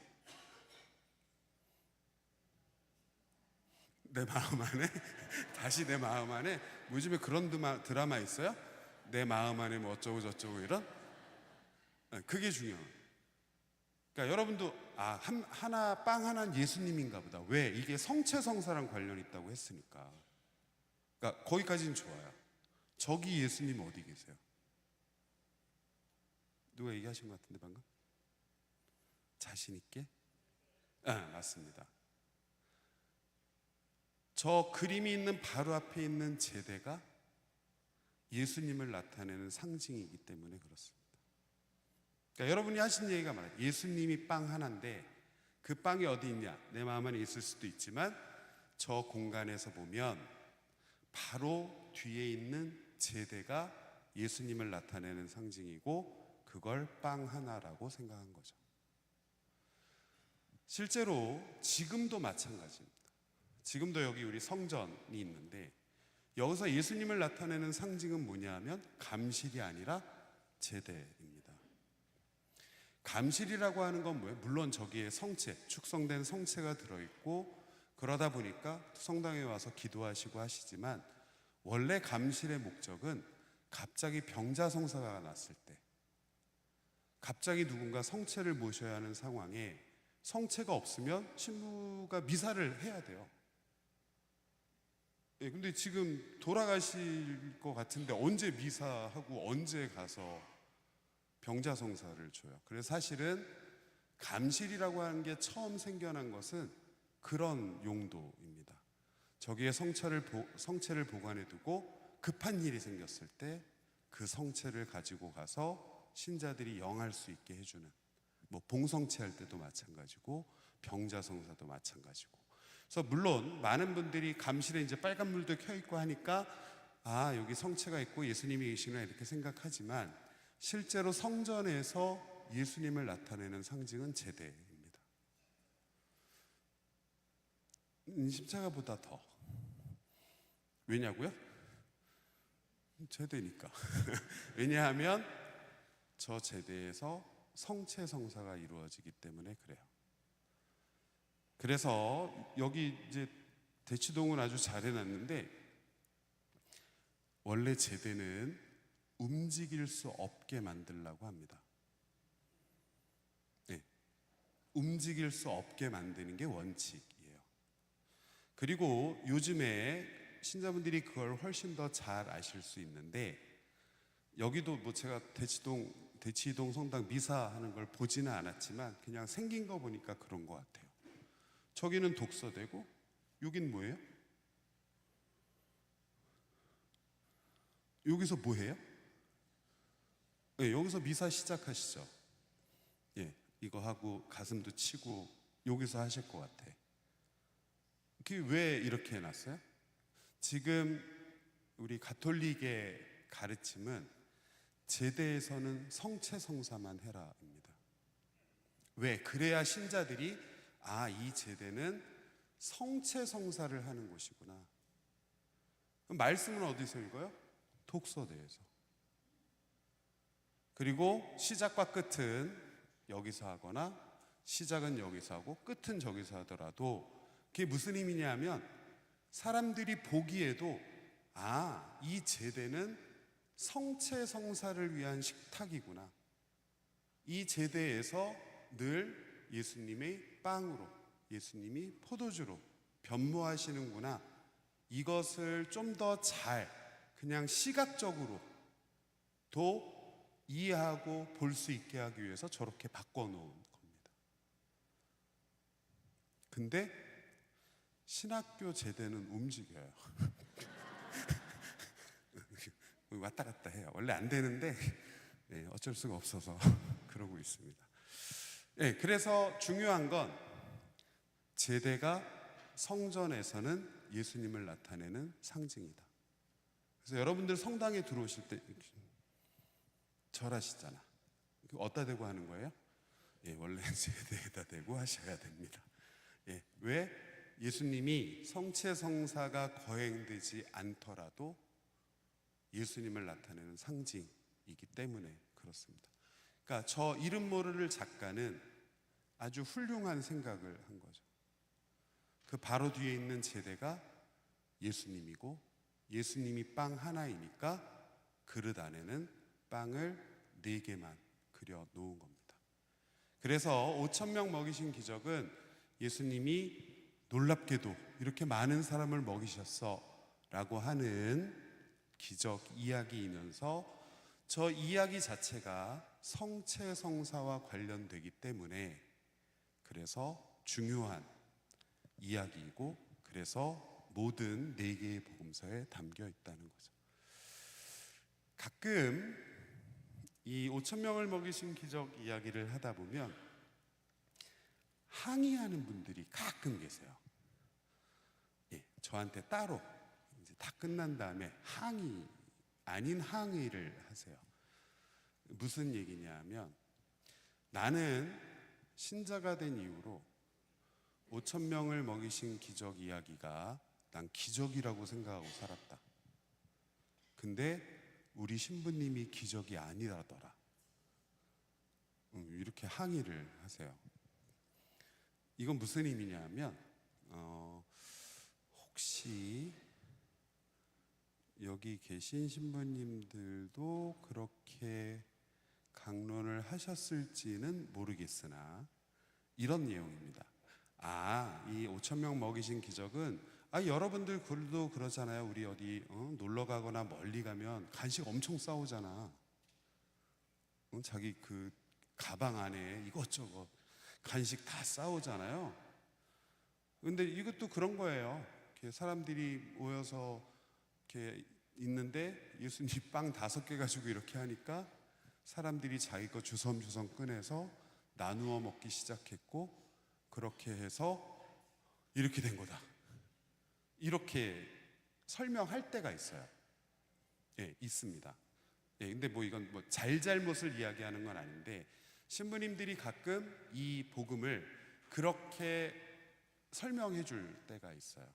내 마음 안에 다시 내 마음 안에 요즘에 그런 드라마 있어요? 내 마음 안에 뭐 어쩌고 저쩌고 이런. 그게 중요해요. 그러니까 여러분도 하나 빵 하나는 예수님인가 보다. 왜? 이게 성체성사랑 관련이 있다고 했으니까. 그러니까 거기까지는 좋아요. 저기 예수님 어디 계세요? 누가 얘기하신 것 같은데 방금? 자신 있게? 맞습니다. 저 그림이 있는 바로 앞에 있는 제대가 예수님을 나타내는 상징이기 때문에 그렇습니다. 그러니까 여러분이 하신 얘기가 많아요. 예수님이 빵 하나인데 그 빵이 어디 있냐? 내 마음 안에 있을 수도 있지만 저 공간에서 보면 바로 뒤에 있는 제대가 예수님을 나타내는 상징이고 그걸 빵 하나라고 생각한 거죠. 실제로 지금도 마찬가지입니다. 지금도 여기 우리 성전이 있는데 여기서 예수님을 나타내는 상징은 뭐냐 하면 감실이 아니라 제대입니다. 감실이라고 하는 건 뭐예요? 물론 저기에 성체, 축성된 성체가 들어있고 그러다 보니까 성당에 와서 기도하시고 하시지만 원래 감실의 목적은 갑자기 병자성사가 났을 때 갑자기 누군가 성체를 모셔야 하는 상황에 성체가 없으면 신부가 미사를 해야 돼요. 근데 지금 돌아가실 것 같은데 언제 미사하고 언제 가서 병자성사를 줘요. 그래서 사실은 감실이라고 하는 게 처음 생겨난 것은 그런 용도입니다. 저기에 성체를 보관해 두고 급한 일이 생겼을 때 그 성체를 가지고 가서 신자들이 영할 수 있게 해주는, 뭐 봉성체 할 때도 마찬가지고 병자성사도 마찬가지고. 그래서 물론 많은 분들이 감실에 이제 빨간 물도 켜 있고 하니까 여기 성체가 있고 예수님이 계시구나 이렇게 생각하지만 실제로 성전에서 예수님을 나타내는 상징은 제대입니다. 십자가보다 더. 왜냐고요? 제대니까. 왜냐하면 저 제대에서 성체성사가 이루어지기 때문에 그래요. 그래서 여기 이제 대치동은 아주 잘 해놨는데 원래 제대는 움직일 수 없게 만들려고 합니다. 네, 움직일 수 없게 만드는 게 원칙이에요. 그리고 요즘에 신자분들이 그걸 훨씬 더 잘 아실 수 있는데 여기도 뭐 제가 대치동 성당 미사하는 걸 보지는 않았지만 그냥 생긴 거 보니까 그런 것 같아요. 저기는 독서되고 여긴 뭐예요? 여기서 뭐 해요? 네, 여기서 미사 시작하시죠. 예, 이거 하고 가슴도 치고 여기서 하실 것 같아. 그게 왜 이렇게 해놨어요? 지금 우리 가톨릭의 가르침은 제대에서는 성체성사만 해라입니다. 왜? 그래야 신자들이 이 제대는 성체성사를 하는 곳이구나. 그럼 말씀은 어디서 읽어요? 독서대에서. 그리고 시작과 끝은 여기서 하거나 시작은 여기서 하고 끝은 저기서 하더라도 그게 무슨 의미냐 하면 사람들이 보기에도 이 제대는 성체성사를 위한 식탁이구나. 이 제대에서 늘 예수님의 빵으로, 예수님이 포도주로 변모하시는구나. 이것을 좀 더 잘 그냥 시각적으로 도 이해하고 볼 수 있게 하기 위해서 저렇게 바꿔놓은 겁니다. 근데 신학교 제대는 움직여요. 왔다 갔다 해요. 원래 안 되는데 어쩔 수가 없어서 그러고 있습니다. 그래서 중요한 건 제대가 성전에서는 예수님을 나타내는 상징이다. 그래서 여러분들 성당에 들어오실 때 절하시잖아. 어디다 대고 하는 거예요? 예, 원래 제대에다 대고 하셔야 됩니다. 예, 왜? 예수님이 성체성사가 거행되지 않더라도 예수님을 나타내는 상징이기 때문에 그렇습니다. 그러니까 저 이름 모를 작가는 아주 훌륭한 생각을 한 거죠. 그 바로 뒤에 있는 제대가 예수님이고 예수님이 빵 하나이니까 그릇 안에는 빵을 4개만 그려 놓은 겁니다. 그래서 5,000명 먹이신 기적은 예수님이 놀랍게도 이렇게 많은 사람을 먹이셨어 라고 하는 기적 이야기이면서 저 이야기 자체가 성체성사와 관련되기 때문에 그래서 중요한 이야기이고 그래서 모든 4개의 복음서에 담겨 있다는 거죠. 가끔 이 5,000명을 먹이신 기적 이야기를 하다 보면 항의하는 분들이 가끔 계세요. 예, 저한테 따로 이제 다 끝난 다음에 항의 아닌 항의를 하세요. 무슨 얘기냐면 나는 신자가 된 이후로 5,000명을 먹이신 기적 이야기가 난 기적이라고 생각하고 살았다. 근데 우리 신부님이 기적이 아니라더라. 이렇게 항의를 하세요. 이건 무슨 의미냐면 혹시 여기 계신 신부님들도 그렇게 강론을 하셨을지는 모르겠으나 이런 내용입니다. 이 5,000명 먹이신 기적은 여러분들 글도 그러잖아요. 우리 어디 놀러 가거나 멀리 가면 간식 엄청 싸우잖아. 자기 그 가방 안에 이것저것 간식 다 싸우잖아요. 근데 이것도 그런 거예요. 이렇게 사람들이 모여서 이렇게 있는데 예수님 빵 5개 가지고 이렇게 하니까 사람들이 자기 거 주섬주섬 꺼내서 나누어 먹기 시작했고 그렇게 해서 이렇게 된 거다. 이렇게 설명할 때가 있어요. 예, 있습니다. 예, 근데 이건 잘잘못을 이야기하는 건 아닌데 신부님들이 가끔 이 복음을 그렇게 설명해 줄 때가 있어요.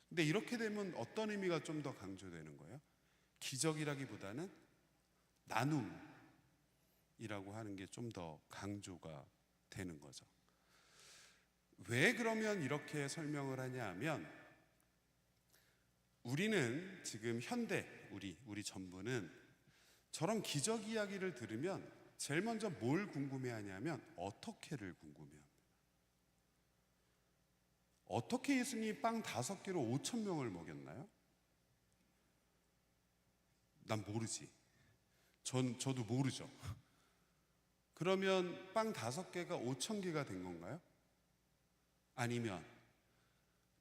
근데 이렇게 되면 어떤 의미가 좀 더 강조되는 거예요? 기적이라기보다는 나눔이라고 하는 게 좀 더 강조가 되는 거죠. 왜 그러면 이렇게 설명을 하냐 하면 우리는 지금 현대 우리 전부는 저런 기적 이야기를 들으면 제일 먼저 뭘 궁금해하냐면 어떻게를 궁금해합니다. 어떻게 예수님이 빵 5개로 5,000명을 먹였나요? 난 모르지. 저도 모르죠. 그러면 빵 5개가 5,000개가 된 건가요? 아니면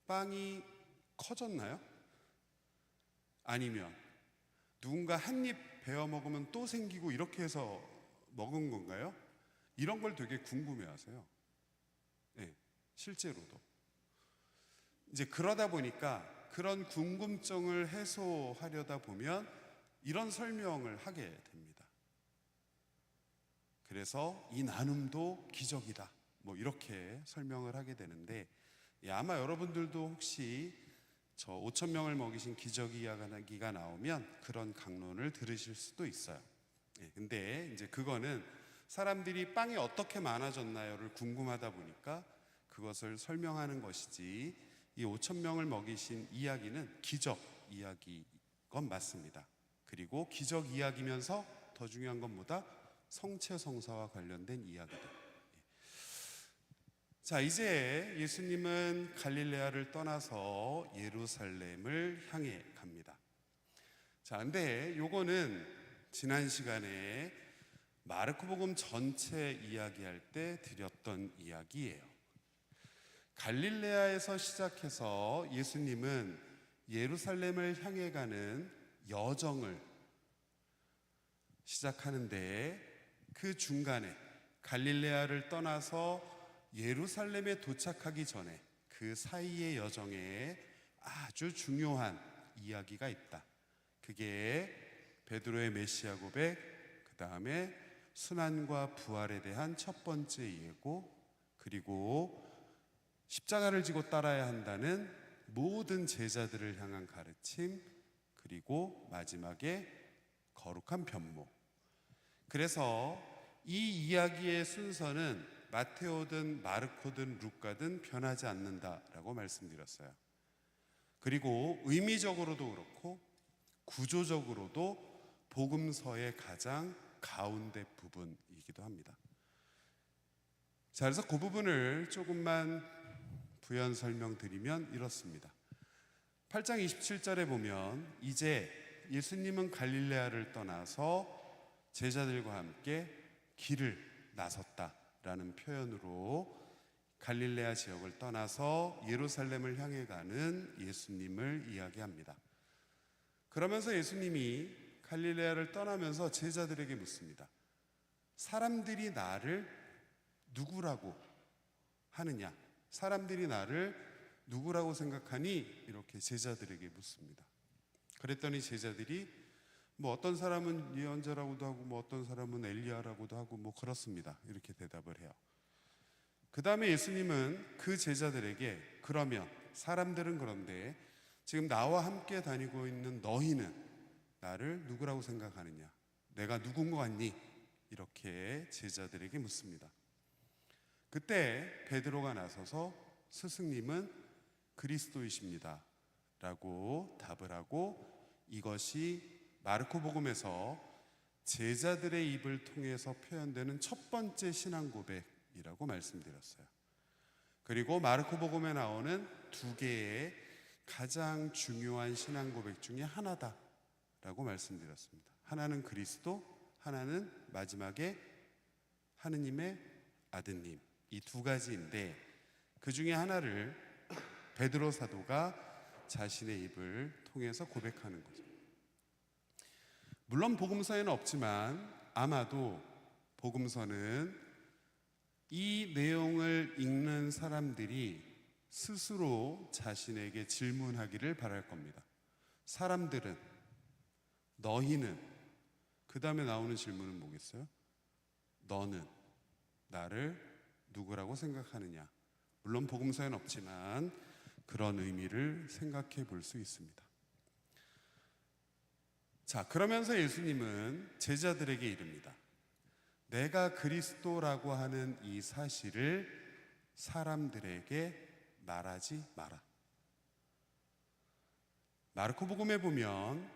빵이 커졌나요? 아니면 누군가 한 입 베어 먹으면 또 생기고 이렇게 해서 먹은 건가요? 이런 걸 되게 궁금해 하세요. 네, 실제로도. 이제 그러다 보니까 그런 궁금증을 해소하려다 보면 이런 설명을 하게 됩니다. 그래서 이 나눔도 기적이다. 이렇게 설명을 하게 되는데 아마 여러분들도 혹시 저 5,000명을 먹이신 기적 이야기가 나오면 그런 강론을 들으실 수도 있어요. 근데 이제 그거는 사람들이 빵이 어떻게 많아졌나요를 궁금하다 보니까 그것을 설명하는 것이지 이 5,000명을 먹이신 이야기는 기적 이야기인 건 맞습니다. 그리고 기적 이야기면서 더 중요한 건 뭐다? 성체성사와 관련된 이야기들. 자, 이제 예수님은 갈릴레아를 떠나서 예루살렘을 향해 갑니다. 자, 근데 요거는 지난 시간에 마르코복음 전체 이야기할 때 드렸던 이야기예요. 갈릴레아에서 시작해서 예수님은 예루살렘을 향해 가는 여정을 시작하는데 그 중간에 갈릴레아를 떠나서 예루살렘에 도착하기 전에 그 사이의 여정에 아주 중요한 이야기가 있다. 그게 베드로의 메시아 고백, 그 다음에 순환과 부활에 대한 첫 번째 예고, 그리고 십자가를 지고 따라야 한다는 모든 제자들을 향한 가르침, 그리고 마지막에 거룩한 변모. 그래서 이 이야기의 순서는 마테오든 마르코든 루카든 변하지 않는다라고 말씀드렸어요. 그리고 의미적으로도 그렇고 구조적으로도 복음서의 가장 가운데 부분이기도 합니다. 자, 그래서 그 부분을 조금만 부연 설명드리면 이렇습니다. 8장 27절에 보면 이제 예수님은 갈릴레아를 떠나서 제자들과 함께 길을 나섰다라는 표현으로 갈릴레아 지역을 떠나서 예루살렘을 향해 가는 예수님을 이야기합니다. 그러면서 예수님이 갈릴레아를 떠나면서 제자들에게 묻습니다. 사람들이 나를 누구라고 하느냐? 사람들이 나를 누구라고 생각하니? 이렇게 제자들에게 묻습니다. 그랬더니 제자들이 뭐 어떤 사람은 예언자라고도 하고 뭐 어떤 사람은 엘리야라고도 하고 뭐 그렇습니다. 이렇게 대답을 해요. 그 다음에 예수님은 그 제자들에게 그러면 사람들은 그런데 지금 나와 함께 다니고 있는 너희는 나를 누구라고 생각하느냐? 내가 누군 것 같니? 이렇게 제자들에게 묻습니다. 그때 베드로가 나서서 스승님은 그리스도이십니다 라고 답을 하고 이것이 마르코복음에서 제자들의 입을 통해서 표현되는 첫 번째 신앙 고백이라고 말씀드렸어요. 그리고 마르코복음에 나오는 두 개의 가장 중요한 신앙 고백 중에 하나다라고 말씀드렸습니다. 하나는 그리스도, 하나는 마지막에 하느님의 아드님. 이 두 가지인데 그 중에 하나를 베드로 사도가 자신의 입을 통해서 고백하는 거죠. 물론 복음서에는 없지만 아마도 복음서는 이 내용을 읽는 사람들이 스스로 자신에게 질문하기를 바랄 겁니다. 사람들은, 너희는, 그 다음에 나오는 질문은 뭐겠어요? 너는 나를 누구라고 생각하느냐? 물론 복음서에는 없지만 그런 의미를 생각해 볼 수 있습니다. 자, 그러면서 예수님은 제자들에게 이릅니다. 내가 그리스도라고 하는 이 사실을 사람들에게 말하지 마라. 마르코복음에 보면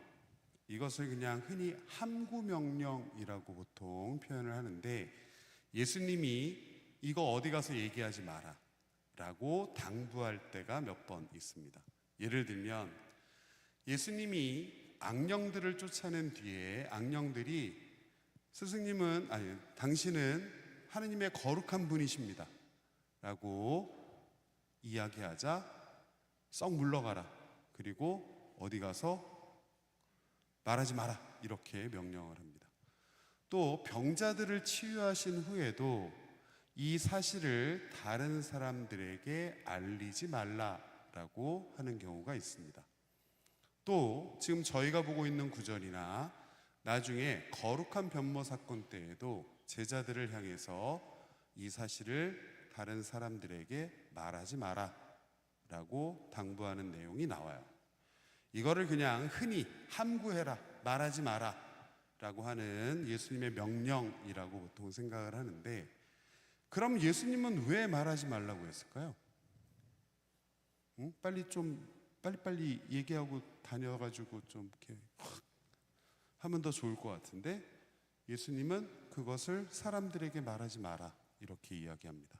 이것을 그냥 흔히 함구명령이라고 보통 표현을 하는데 예수님이 이거 어디 가서 얘기하지 마라 라고 당부할 때가 몇 번 있습니다. 예를 들면 예수님이 악령들을 쫓아낸 뒤에 악령들이 당신은 하느님의 거룩한 분이십니다 라고 이야기하자 썩 물러가라, 그리고 어디 가서 말하지 마라, 이렇게 명령을 합니다. 또 병자들을 치유하신 후에도 이 사실을 다른 사람들에게 알리지 말라라고 하는 경우가 있습니다. 또 지금 저희가 보고 있는 구절이나 나중에 거룩한 변모 사건 때에도 제자들을 향해서 이 사실을 다른 사람들에게 말하지 마라 라고 당부하는 내용이 나와요. 이거를 그냥 흔히 함구해라, 말하지 마라 라고 하는 예수님의 명령이라고 보통 생각을 하는데, 그럼 예수님은 왜 말하지 말라고 했을까요? 빨리빨리 얘기하고 다녀가지고 좀 이렇게 하면 더 좋을 것 같은데 예수님은 그것을 사람들에게 말하지 마라 이렇게 이야기합니다.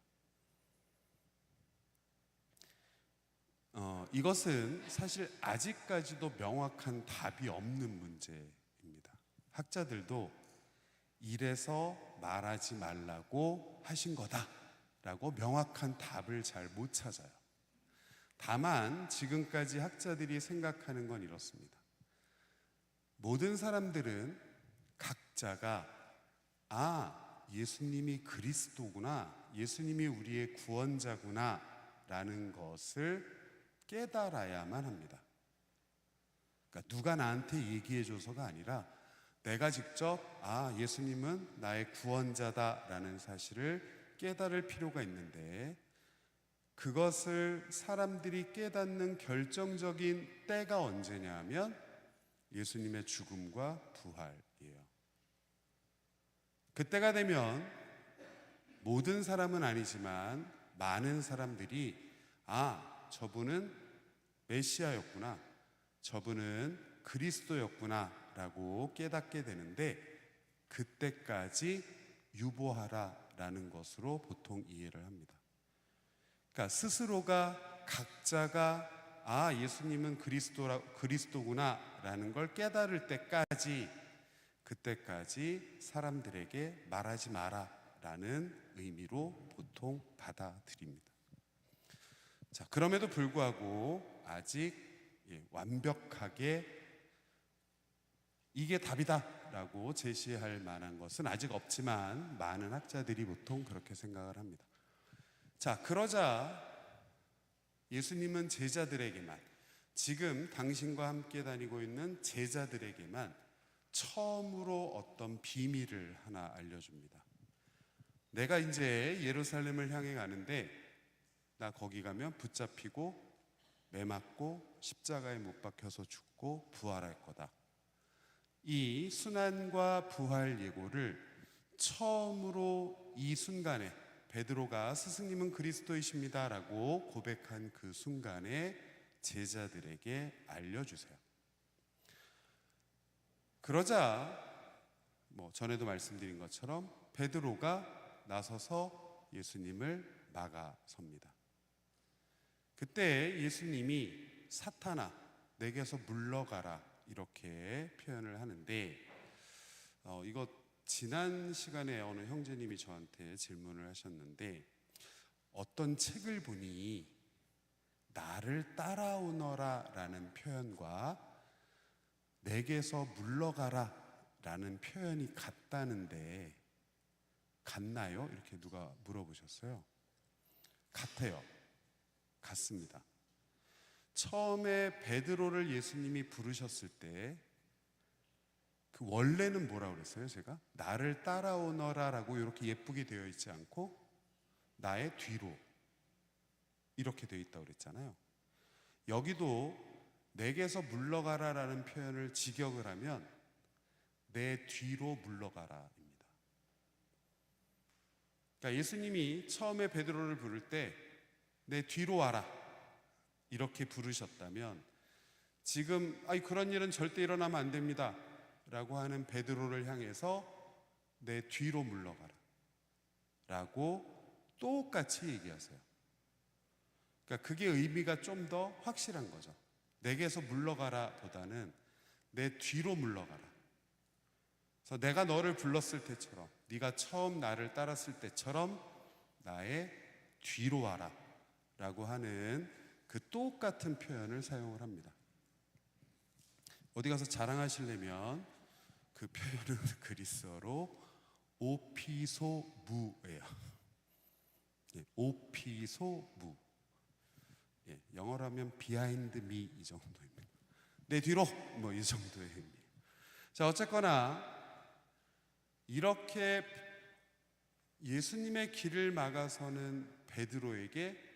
이것은 사실 아직까지도 명확한 답이 없는 문제입니다. 학자들도 이래서 말하지 말라고 하신 거다라고 명확한 답을 잘 못 찾아요. 다만 지금까지 학자들이 생각하는 건 이렇습니다. 모든 사람들은 각자가 예수님이 그리스도구나, 예수님이 우리의 구원자구나 라는 것을 깨달아야만 합니다. 그러니까 누가 나한테 얘기해줘서가 아니라 내가 직접 예수님은 나의 구원자다라는 사실을 깨달을 필요가 있는데, 그것을 사람들이 깨닫는 결정적인 때가 언제냐 하면 예수님의 죽음과 부활이에요. 그때가 되면 모든 사람은 아니지만 많은 사람들이 저분은 메시아였구나, 저분은 그리스도였구나 라고 깨닫게 되는데, 그때까지 유보하라라는 것으로 보통 이해를 합니다. 그러니까 스스로가 각자가 예수님은 그리스도구나 라는 걸 깨달을 때까지, 그때까지 사람들에게 말하지 마라 라는 의미로 보통 받아들입니다. 자, 그럼에도 불구하고 아직 완벽하게 이게 답이다 라고 제시할 만한 것은 아직 없지만 많은 학자들이 보통 그렇게 생각을 합니다. 자, 그러자 예수님은 제자들에게만, 지금 당신과 함께 다니고 있는 제자들에게만 처음으로 어떤 비밀을 하나 알려줍니다. 내가 이제 예루살렘을 향해 가는데 나 거기 가면 붙잡히고 매 맞고 십자가에 못 박혀서 죽고 부활할 거다. 이 순환과 부활 예고를 처음으로 이 순간에 베드로가 스승님은 그리스도이십니다 라고 고백한 그 순간에 제자들에게 알려주세요. 그러자 전에도 말씀드린 것처럼 베드로가 나서서 예수님을 막아섭니다. 그때 예수님이 사탄아 내게서 물러가라 이렇게 표현을 하는데, 이거 지난 시간에 어느 형제님이 저한테 질문을 하셨는데, 어떤 책을 보니 나를 따라오너라 라는 표현과 내게서 물러가라 라는 표현이 같다는데 같나요? 이렇게 누가 물어보셨어요. 같아요. 같습니다. 처음에 베드로를 예수님이 부르셨을 때 그 원래는 뭐라고 그랬어요? 제가 나를 따라오너라라고 이렇게 예쁘게 되어 있지 않고 나의 뒤로 이렇게 되어 있다고 그랬잖아요. 여기도 내게서 물러가라라는 표현을 직역을 하면 내 뒤로 물러가라입니다. 그러니까 예수님이 처음에 베드로를 부를 때 내 뒤로 와라 이렇게 부르셨다면, 지금 그런 일은 절대 일어나면 안 됩니다 라고 하는 베드로를 향해서 내 뒤로 물러가라 라고 똑같이 얘기하세요. 그러니까 그게 의미가 좀 더 확실한 거죠. 내게서 물러가라 보다는 내 뒤로 물러가라. 그래서 내가 너를 불렀을 때처럼, 네가 처음 나를 따랐을 때처럼 나의 뒤로 와라 라고 하는 그 똑같은 표현을 사용을 합니다. 어디 가서 자랑하시려면 그 표현은 그리스어로 오피소무예요. 오피소무. 영어로 하면 behind me 이 정도입니다. 내 뒤로 이 정도의 의미. 자, 어쨌거나 이렇게 예수님의 길을 막아서는 베드로에게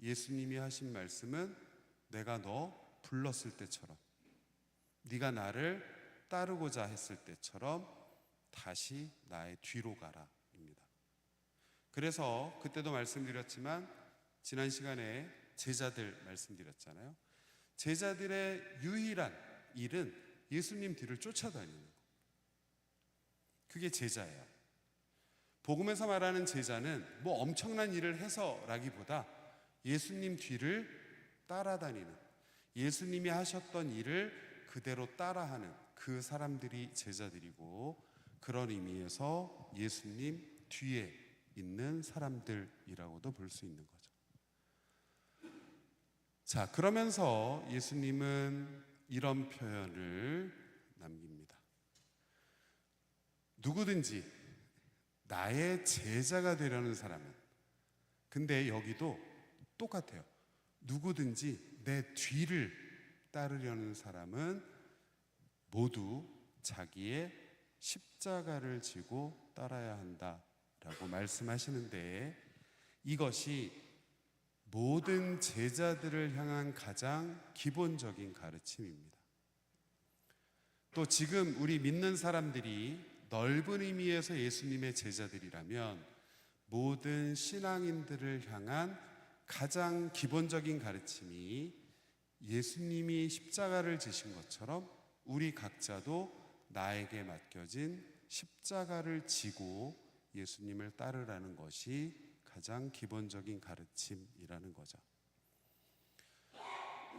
예수님이 하신 말씀은 내가 너 불렀을 때처럼, 네가 나를 따르고자 했을 때처럼 다시 나의 뒤로 가라입니다. 그래서 그때도 말씀드렸지만 지난 시간에 제자들 말씀드렸잖아요. 제자들의 유일한 일은 예수님 뒤를 쫓아다니는 거. 그게 제자예요. 복음에서 말하는 제자는 뭐 엄청난 일을 해서라기보다 예수님 뒤를 따라다니는, 예수님이 하셨던 일을 그대로 따라하는 그 사람들이 제자들이고, 그런 의미에서 예수님 뒤에 있는 사람들이라고도 볼 수 있는 거죠. 자, 그러면서 예수님은 이런 표현을 남깁니다. 누구든지 나의 제자가 되려는 사람은, 근데 여기도 똑같아요. 누구든지 내 뒤를 따르려는 사람은 모두 자기의 십자가를 지고 따라야 한다라고 말씀하시는데, 이것이 모든 제자들을 향한 가장 기본적인 가르침입니다. 또 지금 우리 믿는 사람들이 넓은 의미에서 예수님의 제자들이라면 모든 신앙인들을 향한 가장 기본적인 가르침이 예수님이 십자가를 지신 것처럼 우리 각자도 나에게 맡겨진 십자가를 지고 예수님을 따르라는 것이 가장 기본적인 가르침이라는 거죠.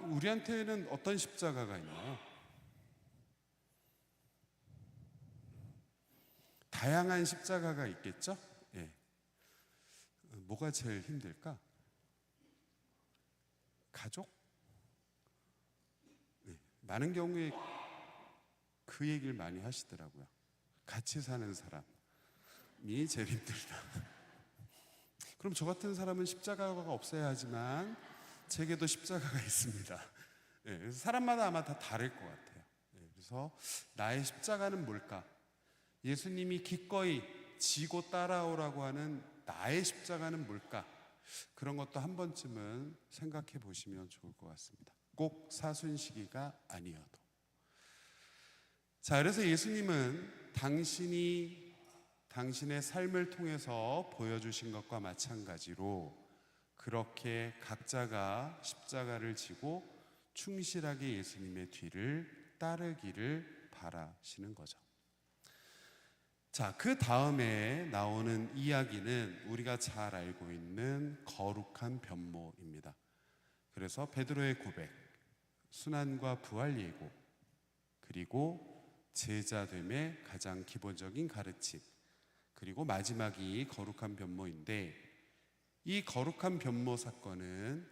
우리한테는 어떤 십자가가 있나요? 다양한 십자가가 있겠죠? 예. 뭐가 제일 힘들까? 가족? 예. 많은 경우에 그 얘기를 많이 하시더라고요. 같이 사는 사람이 제일 힘들다. 그럼 저 같은 사람은 십자가가 없어야 하지만 제게도 십자가가 있습니다. 예, 그래서 사람마다 아마 다 다를 것 같아요. 예, 그래서 나의 십자가는 뭘까? 예수님이 기꺼이 지고 따라오라고 하는 나의 십자가는 뭘까? 그런 것도 한 번쯤은 생각해 보시면 좋을 것 같습니다. 꼭 사순시기가 아니어도. 자, 그래서 예수님은 당신의 삶을 통해서 보여주신 것과 마찬가지로 그렇게 각자가 십자가를 지고 충실하게 예수님의 뒤를 따르기를 바라시는 거죠. 자, 그 다음에 나오는 이야기는 우리가 잘 알고 있는 거룩한 변모입니다. 그래서 베드로의 고백, 순환과 부활 예고, 그리고 제자됨의 가장 기본적인 가르침, 그리고 마지막이 거룩한 변모인데, 이 거룩한 변모 사건은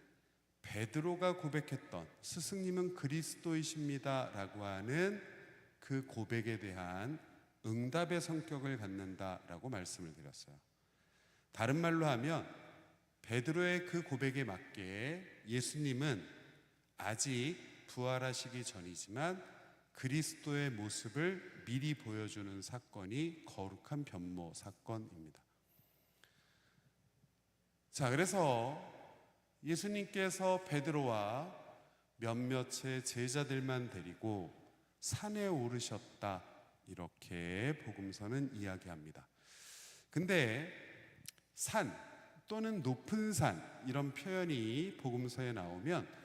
베드로가 고백했던 스승님은 그리스도이십니다 라고 하는 그 고백에 대한 응답의 성격을 갖는다라고 말씀을 드렸어요. 다른 말로 하면 베드로의 그 고백에 맞게 예수님은 아직 부활하시기 전이지만 그리스도의 모습을 미리 보여주는 사건이 거룩한 변모 사건입니다. 자, 그래서 예수님께서 베드로와 몇몇의 제자들만 데리고 산에 오르셨다, 이렇게 복음서는 이야기합니다. 근데 산 또는 높은 산, 이런 표현이 복음서에 나오면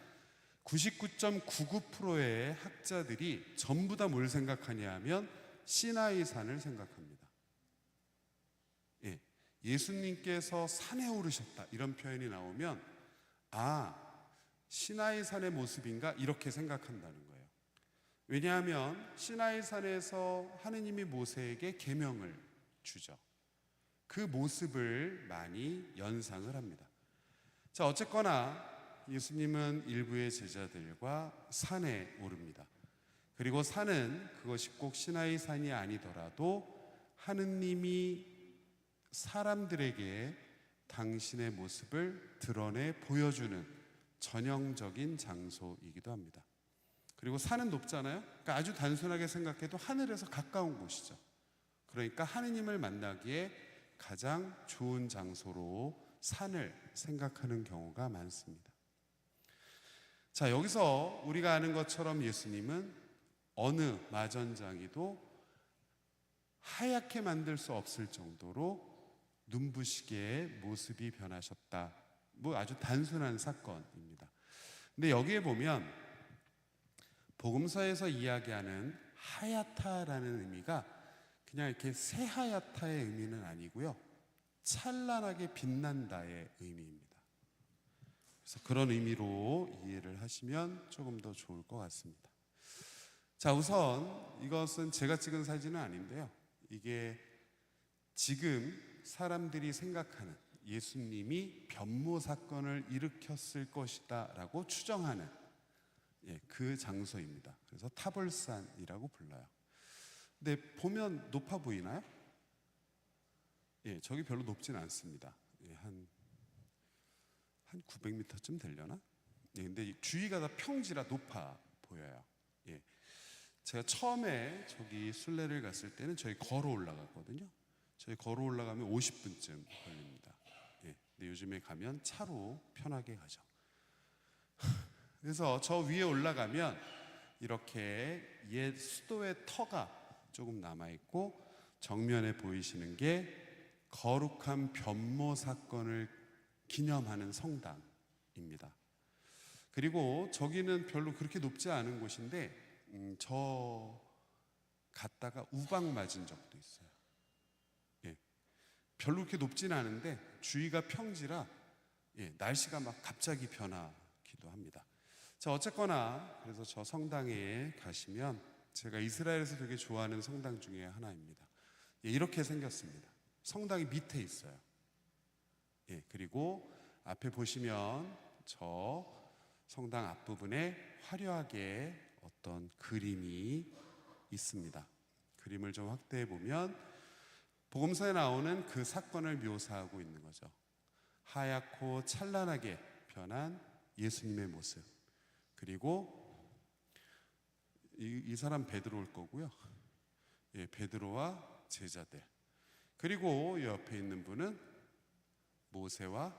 99.99%의 학자들이 전부 다 뭘 생각하냐 하면 시나이 산을 생각합니다. 예, 예수님께서 산에 오르셨다, 이런 표현이 나오면 시나이 산의 모습인가, 이렇게 생각한다는 거예요. 왜냐하면 시나이 산에서 하느님이 모세에게 계명을 주죠. 그 모습을 많이 연상을 합니다. 자, 어쨌거나 예수님은 일부의 제자들과 산에 오릅니다. 그리고 산은 그것이 꼭 시나이 산이 아니더라도 하느님이 사람들에게 당신의 모습을 드러내 보여주는 전형적인 장소이기도 합니다. 그리고 산은 높잖아요. 그러니까 아주 단순하게 생각해도 하늘에서 가까운 곳이죠. 그러니까 하느님을 만나기에 가장 좋은 장소로 산을 생각하는 경우가 많습니다. 자, 여기서 우리가 아는 것처럼 예수님은 어느 마전장이도 하얗게 만들 수 없을 정도로 눈부시게 모습이 변하셨다. 아주 단순한 사건입니다. 근데 여기에 보면 복음서에서 이야기하는 하얗다라는 의미가 그냥 이렇게 새하얗다의 의미는 아니고요, 찬란하게 빛난다의 의미입니다. 그래서 그런 의미로 이해를 하시면 조금 더 좋을 것 같습니다. 자, 우선 이것은 제가 찍은 사진은 아닌데요, 이게 지금 사람들이 생각하는 예수님이 변모 사건을 일으켰을 것이다 라고 추정하는 그 장소입니다. 그래서 타볼산이라고 불러요. 근데 보면 높아 보이나요? 저기 별로 높진 않습니다. 한 900m쯤 되려나? 근데 주위가 다 평지라 높아 보여요. 제가 처음에 저기 순례를 갔을 때는 저희 걸어 올라갔거든요. 저희 걸어 올라가면 50분쯤 걸립니다. 예, 근데 요즘에 가면 차로 편하게 가죠. 그래서 저 위에 올라가면 이렇게 옛 수도의 터가 조금 남아있고 정면에 보이시는 게 거룩한 변모 사건을 기념하는 성당입니다. 그리고 저기는 별로 그렇게 높지 않은 곳인데 저 갔다가 우박 맞은 적도 있어요. 예, 별로 그렇게 높지는 않은데 주위가 평지라 날씨가 막 갑자기 변하기도 합니다. 자, 어쨌거나 그래서 저 성당에 가시면 제가 이스라엘에서 되게 좋아하는 성당 중에 하나입니다. 이렇게 생겼습니다. 성당이 밑에 있어요. 그리고 앞에 보시면 저 성당 앞부분에 화려하게 어떤 그림이 있습니다. 그림을 좀 확대해 보면 복음서에 나오는 그 사건을 묘사하고 있는 거죠. 하얗고 찬란하게 변한 예수님의 모습. 그리고 이 사람 베드로일 거고요. 베드로와 제자들. 그리고 옆에 있는 분은 모세와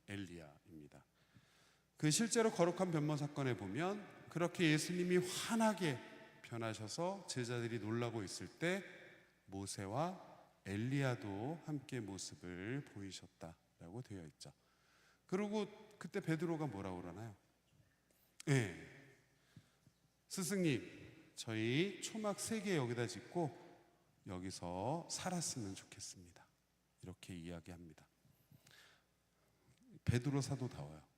엘리야입니다. 그 실제로 거룩한 변모 사건에 보면 그렇게 예수님이 환하게 변하셔서 제자들이 놀라고 있을 때 모세와 엘리야도 함께 모습을 보이셨다라고 되어 있죠. 그리고 그때 베드로가 뭐라고 그러나요? 스승님, 저희 초막 3개 여기다 짓고 여기서 살았으면 좋겠습니다. 이렇게 이야기합니다. 베드로 사도다워요.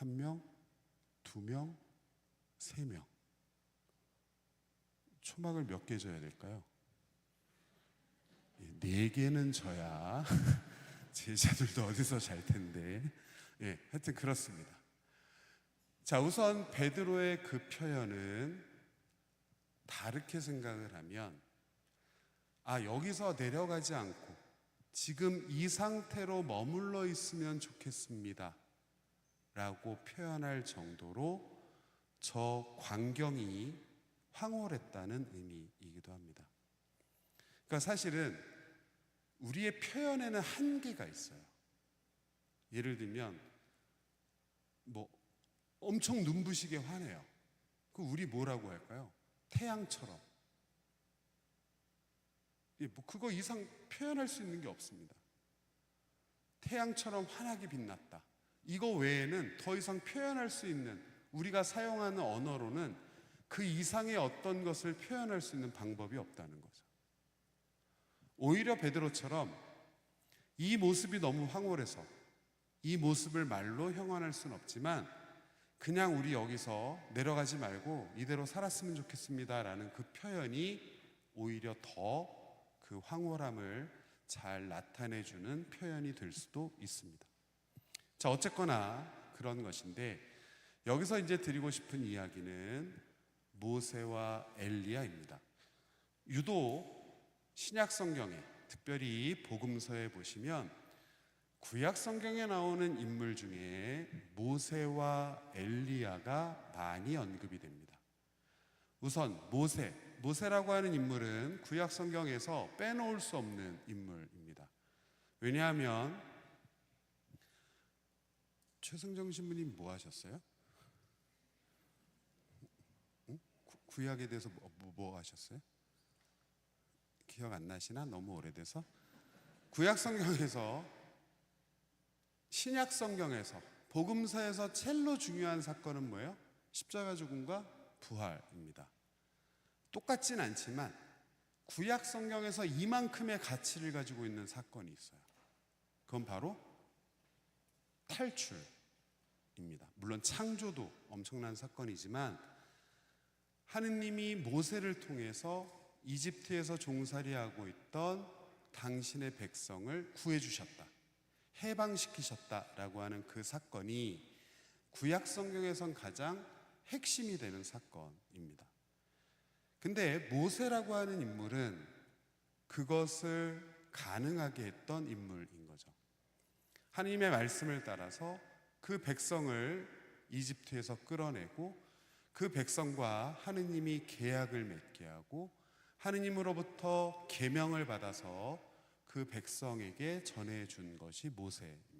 1명, 2명, 3명. 초막을 몇 개 져야 될까요? 4개는 져야 제자들도 어디서 잘 텐데. 하여튼 그렇습니다. 자, 우선 베드로의 그 표현은 다르게 생각을 하면 여기서 내려가지 않고 지금 이 상태로 머물러 있으면 좋겠습니다 라고 표현할 정도로 저 광경이 황홀했다는 의미이기도 합니다. 그러니까 사실은 우리의 표현에는 한계가 있어요. 예를 들면 엄청 눈부시게 화내요. 그 우리 뭐라고 할까요? 태양처럼. 그거 이상 표현할 수 있는 게 없습니다. 태양처럼 환하게 빛났다. 이거 외에는 더 이상 표현할 수 있는, 우리가 사용하는 언어로는 그 이상의 어떤 것을 표현할 수 있는 방법이 없다는 거죠. 오히려 베드로처럼 이 모습이 너무 황홀해서 이 모습을 말로 형언할 수는 없지만 그냥 우리 여기서 내려가지 말고 이대로 살았으면 좋겠습니다 라는 그 표현이 오히려 더 그 황홀함을 잘 나타내주는 표현이 될 수도 있습니다. 자, 어쨌거나 그런 것인데 여기서 이제 드리고 싶은 이야기는 모세와 엘리야입니다. 유독 신약 성경에, 특별히 복음서에 보시면 구약 성경에 나오는 인물 중에 모세와 엘리야가 많이 언급이 됩니다. 우선 모세라고 하는 인물은 구약 성경에서 빼놓을 수 없는 인물입니다. 왜냐하면 최승정 신부님 뭐 하셨어요? 구약에 대해서 뭐 하셨어요? 기억 안 나시나? 너무 오래돼서. 구약 성경에서, 신약 성경에서, 복음서에서 첼로 중요한 사건은 뭐예요? 십자가 죽음과 부활입니다. 똑같진 않지만 구약 성경에서 이만큼의 가치를 가지고 있는 사건이 있어요. 그건 바로 탈출입니다. 물론 창조도 엄청난 사건이지만 하느님이 모세를 통해서 이집트에서 종살이하고 있던 당신의 백성을 구해주셨다, 해방시키셨다라고 하는 그 사건이 구약 성경에선 가장 핵심이 되는 사건입니다. 근데 모세라고 하는 인물은 그것을 가능하게 했던 인물인 거죠. 하나님의 말씀을 따라서 그 백성을 이집트에서 끌어내고 그 백성과 하느님이 계약을 맺게 하고 하느님으로부터 계명을 받아서 그 백성에게 전해준 것이 모세입니다.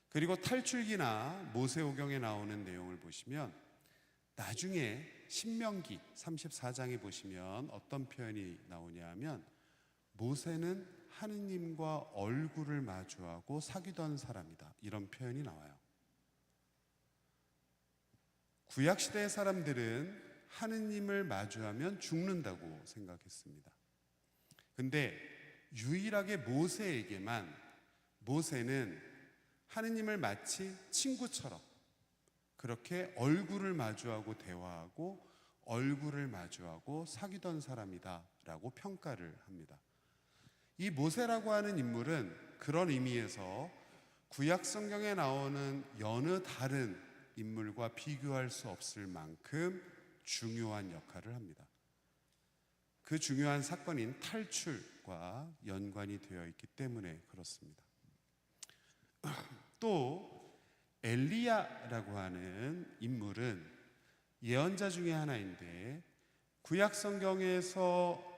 그리고 탈출기나 모세오경에 나오는 내용을 보시면 나중에 신명기 34장에 보시면 어떤 표현이 나오냐 하면 모세는 하느님과 얼굴을 마주하고 사귀던 사람이다, 이런 표현이 나와요. 구약시대의 사람들은 하느님을 마주하면 죽는다고 생각했습니다. 근데 유일하게 모세에게만 모세는 하느님을 마치 친구처럼 그렇게 얼굴을 마주하고 대화하고 얼굴을 마주하고 사귀던 사람이다라고 평가를 합니다. 이 모세라고 하는 인물은 그런 의미에서 구약 성경에 나오는 여느 다른 인물과 비교할 수 없을 만큼 중요한 역할을 합니다. 그 중요한 사건인 탈출과 연관이 되어 있기 때문에 그렇습니다. 또 엘리야라고 하는 인물은 예언자 중에 하나인데 구약 성경에서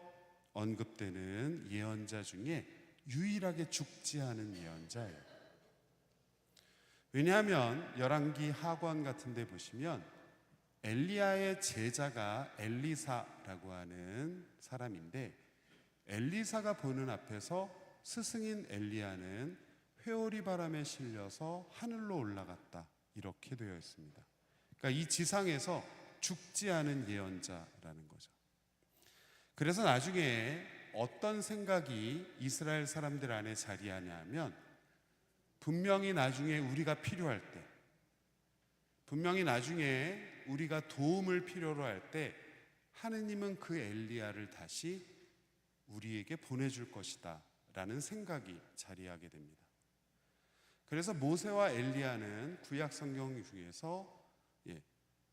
언급되는 예언자 중에 유일하게 죽지 않은 예언자예요. 왜냐하면 열왕기 하권 같은 데 보시면 엘리야의 제자가 엘리사라고 하는 사람인데 엘리사가 보는 앞에서 스승인 엘리야는 회오리 바람에 실려서 하늘로 올라갔다, 이렇게 되어 있습니다. 그러니까 이 지상에서 죽지 않은 예언자라는 거죠. 그래서 나중에 어떤 생각이 이스라엘 사람들 안에 자리하냐 하면 분명히 나중에 우리가 필요할 때, 분명히 나중에 우리가 도움을 필요로 할 때 하느님은 그 엘리야를 다시 우리에게 보내줄 것이다 라는 생각이 자리하게 됩니다. 그래서 모세와 엘리야는 구약 성경 중에서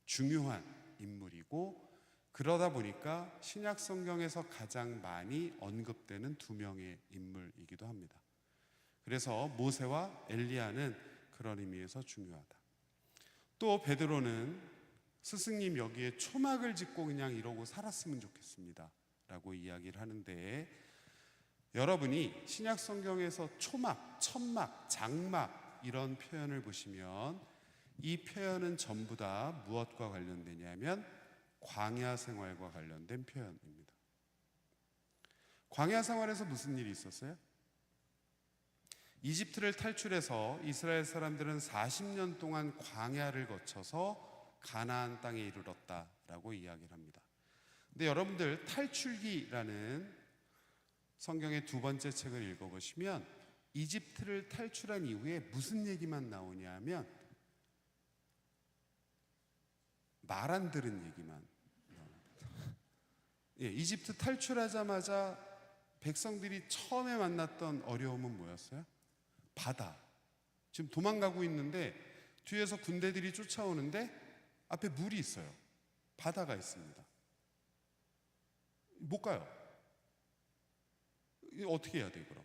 중요한 인물이고, 그러다 보니까 신약 성경에서 가장 많이 언급되는 두 명의 인물이기도 합니다. 그래서 모세와 엘리야는 그런 의미에서 중요하다. 또 베드로는 스승님 여기에 초막을 짓고 그냥 이러고 살았으면 좋겠습니다 라고 이야기를 하는데, 여러분이 신약 성경에서 초막, 천막, 장막 이런 표현을 보시면 이 표현은 전부 다 무엇과 관련되냐면 광야 생활과 관련된 표현입니다. 광야 생활에서 무슨 일이 있었어요? 이집트를 탈출해서 이스라엘 사람들은 40년 동안 광야를 거쳐서 가나안 땅에 이르렀다라고 이야기를 합니다. 근데 여러분들 탈출기라는 성경의 두 번째 책을 읽어보시면 이집트를 탈출한 이후에 무슨 얘기만 나오냐 하면 말 안 들은 얘기만 나옵니다. 이집트 탈출하자마자 백성들이 처음에 만났던 어려움은 뭐였어요? 바다. 지금 도망가고 있는데 뒤에서 군대들이 쫓아오는데 앞에 물이 있어요. 바다가 있습니다. 못 가요. 어떻게 해야 돼 그럼?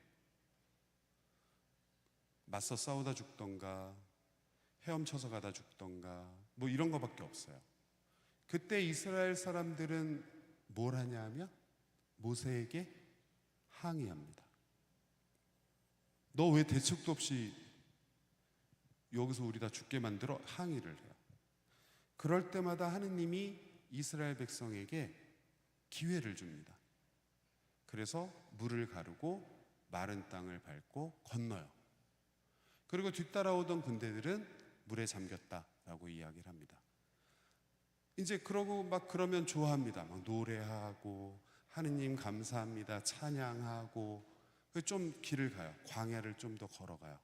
맞서 싸우다 죽던가 헤엄쳐서 가다 죽던가 뭐 이런 거밖에 없어요. 그때 이스라엘 사람들은 뭘 하냐 하면 모세에게 항의합니다. 너 왜 대책도 없이 여기서 우리 다 죽게 만들어? 항의를 해요. 그럴 때마다 하느님이 이스라엘 백성에게 기회를 줍니다. 그래서 물을 가르고 마른 땅을 밟고 건너요. 그리고 뒤따라오던 군대들은 물에 잠겼다라고 이야기를 합니다. 이제 그러고 막 그러면 좋아합니다. 막 노래하고 하느님 감사합니다 찬양하고 좀 길을 가요. 광야를 좀 더 걸어가요.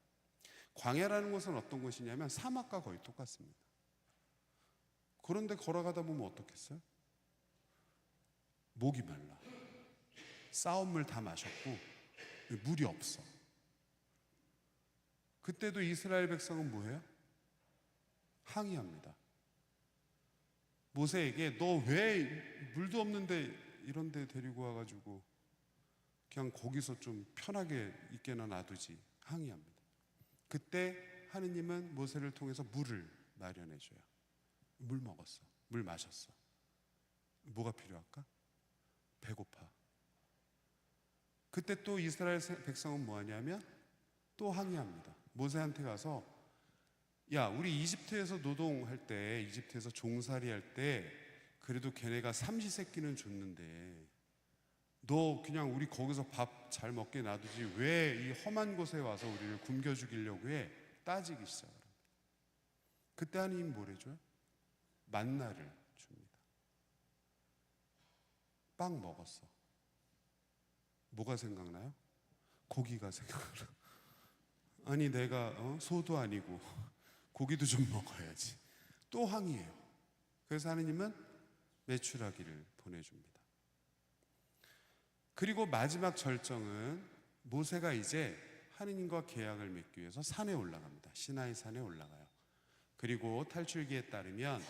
광야라는 곳은 어떤 곳이냐면 사막과 거의 똑같습니다. 그런데 걸어가다 보면 어떻겠어요? 목이 말라. 싸운 물 다 마셨고 물이 없어. 그때도 이스라엘 백성은 뭐해요? 항의합니다. 모세에게 너 왜 물도 없는데 이런 데 데리고 와가지고 그냥 거기서 좀 편하게 있게나 놔두지, 항의합니다. 그때 하느님은 모세를 통해서 물을 마련해 줘요. 물 먹었어. 물 마셨어. 뭐가 필요할까? 배고파. 그때 또 이스라엘 백성은 뭐 하냐면 또 항의합니다. 모세한테 가서 야, 우리 이집트에서 노동할 때, 이집트에서 종살이 할 때 그래도 걔네가 삼시세끼는 줬는데 너 그냥 우리 거기서 밥 잘 먹게 놔두지 왜 이 험한 곳에 와서 우리를 굶겨 죽이려고 해? 따지기 시작합니다. 그때 하나님 뭘 해줘요? 만나를 줍니다. 빵 먹었어. 뭐가 생각나요? 고기가 생각나. 아니 내가 소도 아니고 고기도 좀 먹어야지. 또 항의해요. 그래서 하나님은 메추라기를 보내줍니다. 그리고 마지막 절정은 모세가 이제 하느님과 계약을 맺기 위해서 산에 올라갑니다. 시나이 산에 올라가요. 그리고 탈출기에 따르면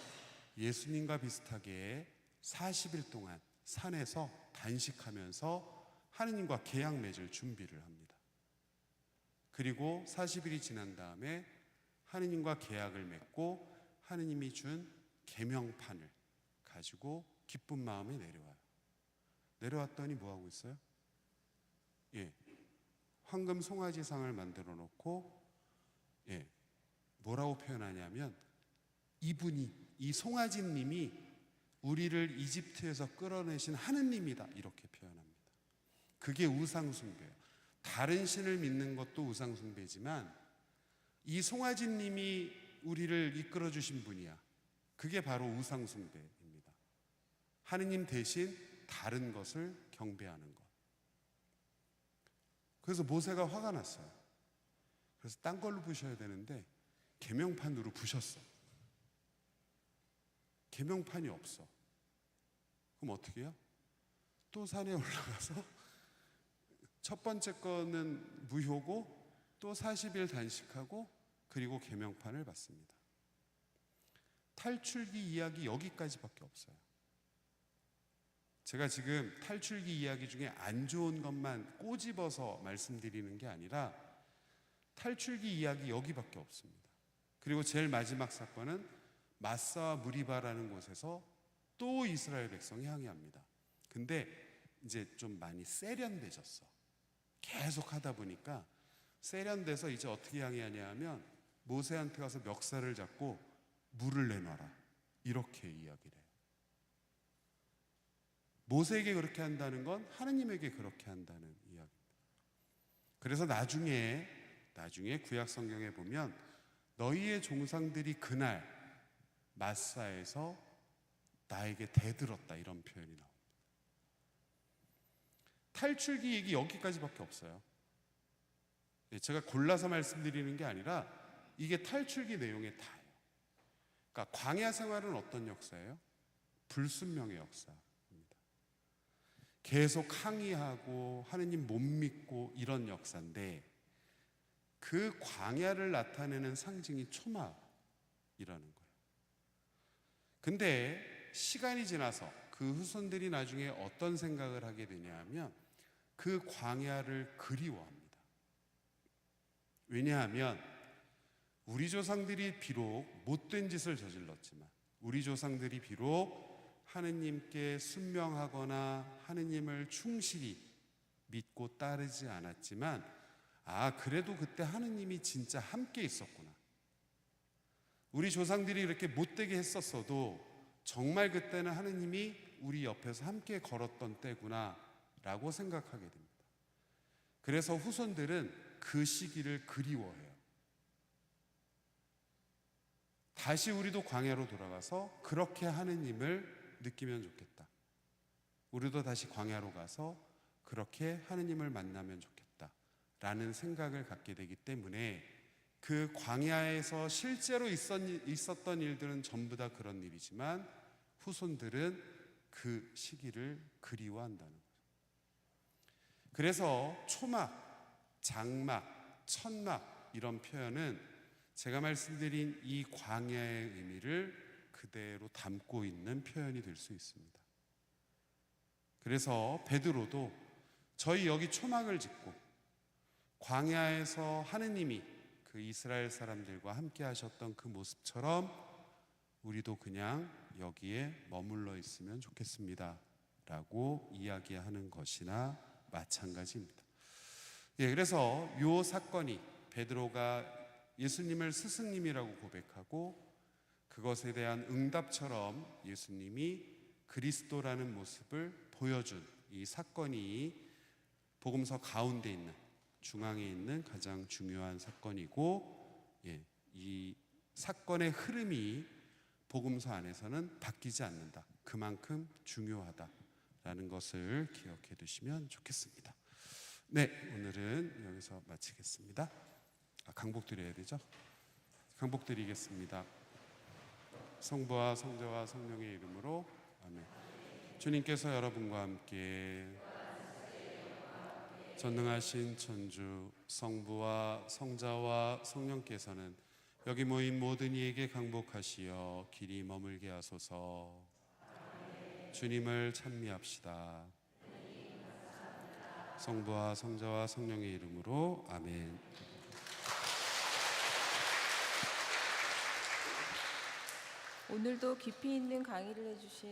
예수님과 비슷하게 40일 동안 산에서 단식하면서 하느님과 계약 맺을 준비를 합니다. 그리고 40일이 지난 다음에 하느님과 계약을 맺고 하느님이 준 계명판을 가지고 기쁜 마음에 내려와요. 내려왔더니 뭐 하고 있어요? 황금 송아지상을 만들어 놓고 뭐라고 표현하냐면 이 송아지님이 우리를 이집트에서 끌어내신 하느님이다 이렇게 표현합니다. 그게 우상숭배예요. 다른 신을 믿는 것도 우상숭배지만 이 송아지님이 우리를 이끌어 주신 분이야. 그게 바로 우상숭배입니다. 하느님 대신 다른 것을 경배하는 것. 그래서 모세가 화가 났어요. 그래서 딴 걸로 부셔야 되는데 계명판으로 부셨어. 계명판이 없어. 그럼 어떻게 해요? 또 산에 올라가서 첫 번째 거는 무효고 또 40일 단식하고 그리고 계명판을 받습니다. 탈출기 이야기 여기까지밖에 없어요. 제가 지금 탈출기 이야기 중에 안 좋은 것만 꼬집어서 말씀드리는 게 아니라 탈출기 이야기 여기밖에 없습니다. 그리고 제일 마지막 사건은 마사와 무리바라는 곳에서 또 이스라엘 백성이 항의합니다. 근데 이제 좀 많이 세련되졌어. 계속 하다 보니까 세련돼서 이제 어떻게 항의하냐 하면 모세한테 가서 멱살을 잡고 물을 내놔라 이렇게 이야기를 해요. 모세에게 그렇게 한다는 건 하느님에게 그렇게 한다는 이야기입니다. 그래서 나중에 구약 성경에 보면 너희의 종상들이 그날 마사에서 나에게 대들었다 이런 표현이 나옵니다. 탈출기 얘기 여기까지밖에 없어요. 제가 골라서 말씀드리는 게 아니라 이게 탈출기 내용에 다예요. 그러니까 광야 생활은 어떤 역사예요? 불순명의 역사입니다. 계속 항의하고 하느님 못 믿고 이런 역사인데 그 광야를 나타내는 상징이 초막이라는 거예요. 근데 시간이 지나서 그 후손들이 나중에 어떤 생각을 하게 되냐 하면 그 광야를 그리워합니다. 왜냐하면 우리 조상들이 비록 못된 짓을 저질렀지만 우리 조상들이 비록 하느님께 순명하거나 하느님을 충실히 믿고 따르지 않았지만 그래도 그때 하느님이 진짜 함께 있었구나. 우리 조상들이 이렇게 못되게 했었어도 정말 그때는 하느님이 우리 옆에서 함께 걸었던 때구나 라고 생각하게 됩니다. 그래서 후손들은 그 시기를 그리워해요. 다시 우리도 광야로 돌아가서 그렇게 하느님을 느끼면 좋겠다. 우리도 다시 광야로 가서 그렇게 하느님을 만나면 좋겠다 라는 생각을 갖게 되기 때문에 그 광야에서 실제로 있었던 일들은 전부 다 그런 일이지만 후손들은 그 시기를 그리워한다는 거죠. 그래서 초막, 장막, 천막 이런 표현은 제가 말씀드린 이 광야의 의미를 그대로 담고 있는 표현이 될 수 있습니다. 그래서 베드로도 저희 여기 초막을 짓고 광야에서 하느님이 그 이스라엘 사람들과 함께 하셨던 그 모습처럼 우리도 그냥 여기에 머물러 있으면 좋겠습니다 라고 이야기하는 것이나 마찬가지입니다. 예, 그래서 요 사건이 베드로가 예수님을 스승님이라고 고백하고 그것에 대한 응답처럼 예수님이 그리스도라는 모습을 보여준 이 사건이 복음서 가운데 있는, 중앙에 있는 가장 중요한 사건이고, 예, 이 사건의 흐름이 복음서 안에서는 바뀌지 않는다. 그만큼 중요하다라는 것을 기억해 두시면 좋겠습니다. 네, 오늘은 여기서 마치겠습니다. 강복 드려야 되죠? 강복 드리겠습니다. 성부와 성자와 성령의 이름으로 아멘. 주님께서 여러분과 함께 전능하신 천주 성부와 성자와 성령께서는 여기 모인 모든 이에게 강복하시어 길이 머물게 하소서. 주님을 찬미합시다. 성부와 성자와 성령의 이름으로 아멘. 오늘도 깊이 있는 강의를 해주신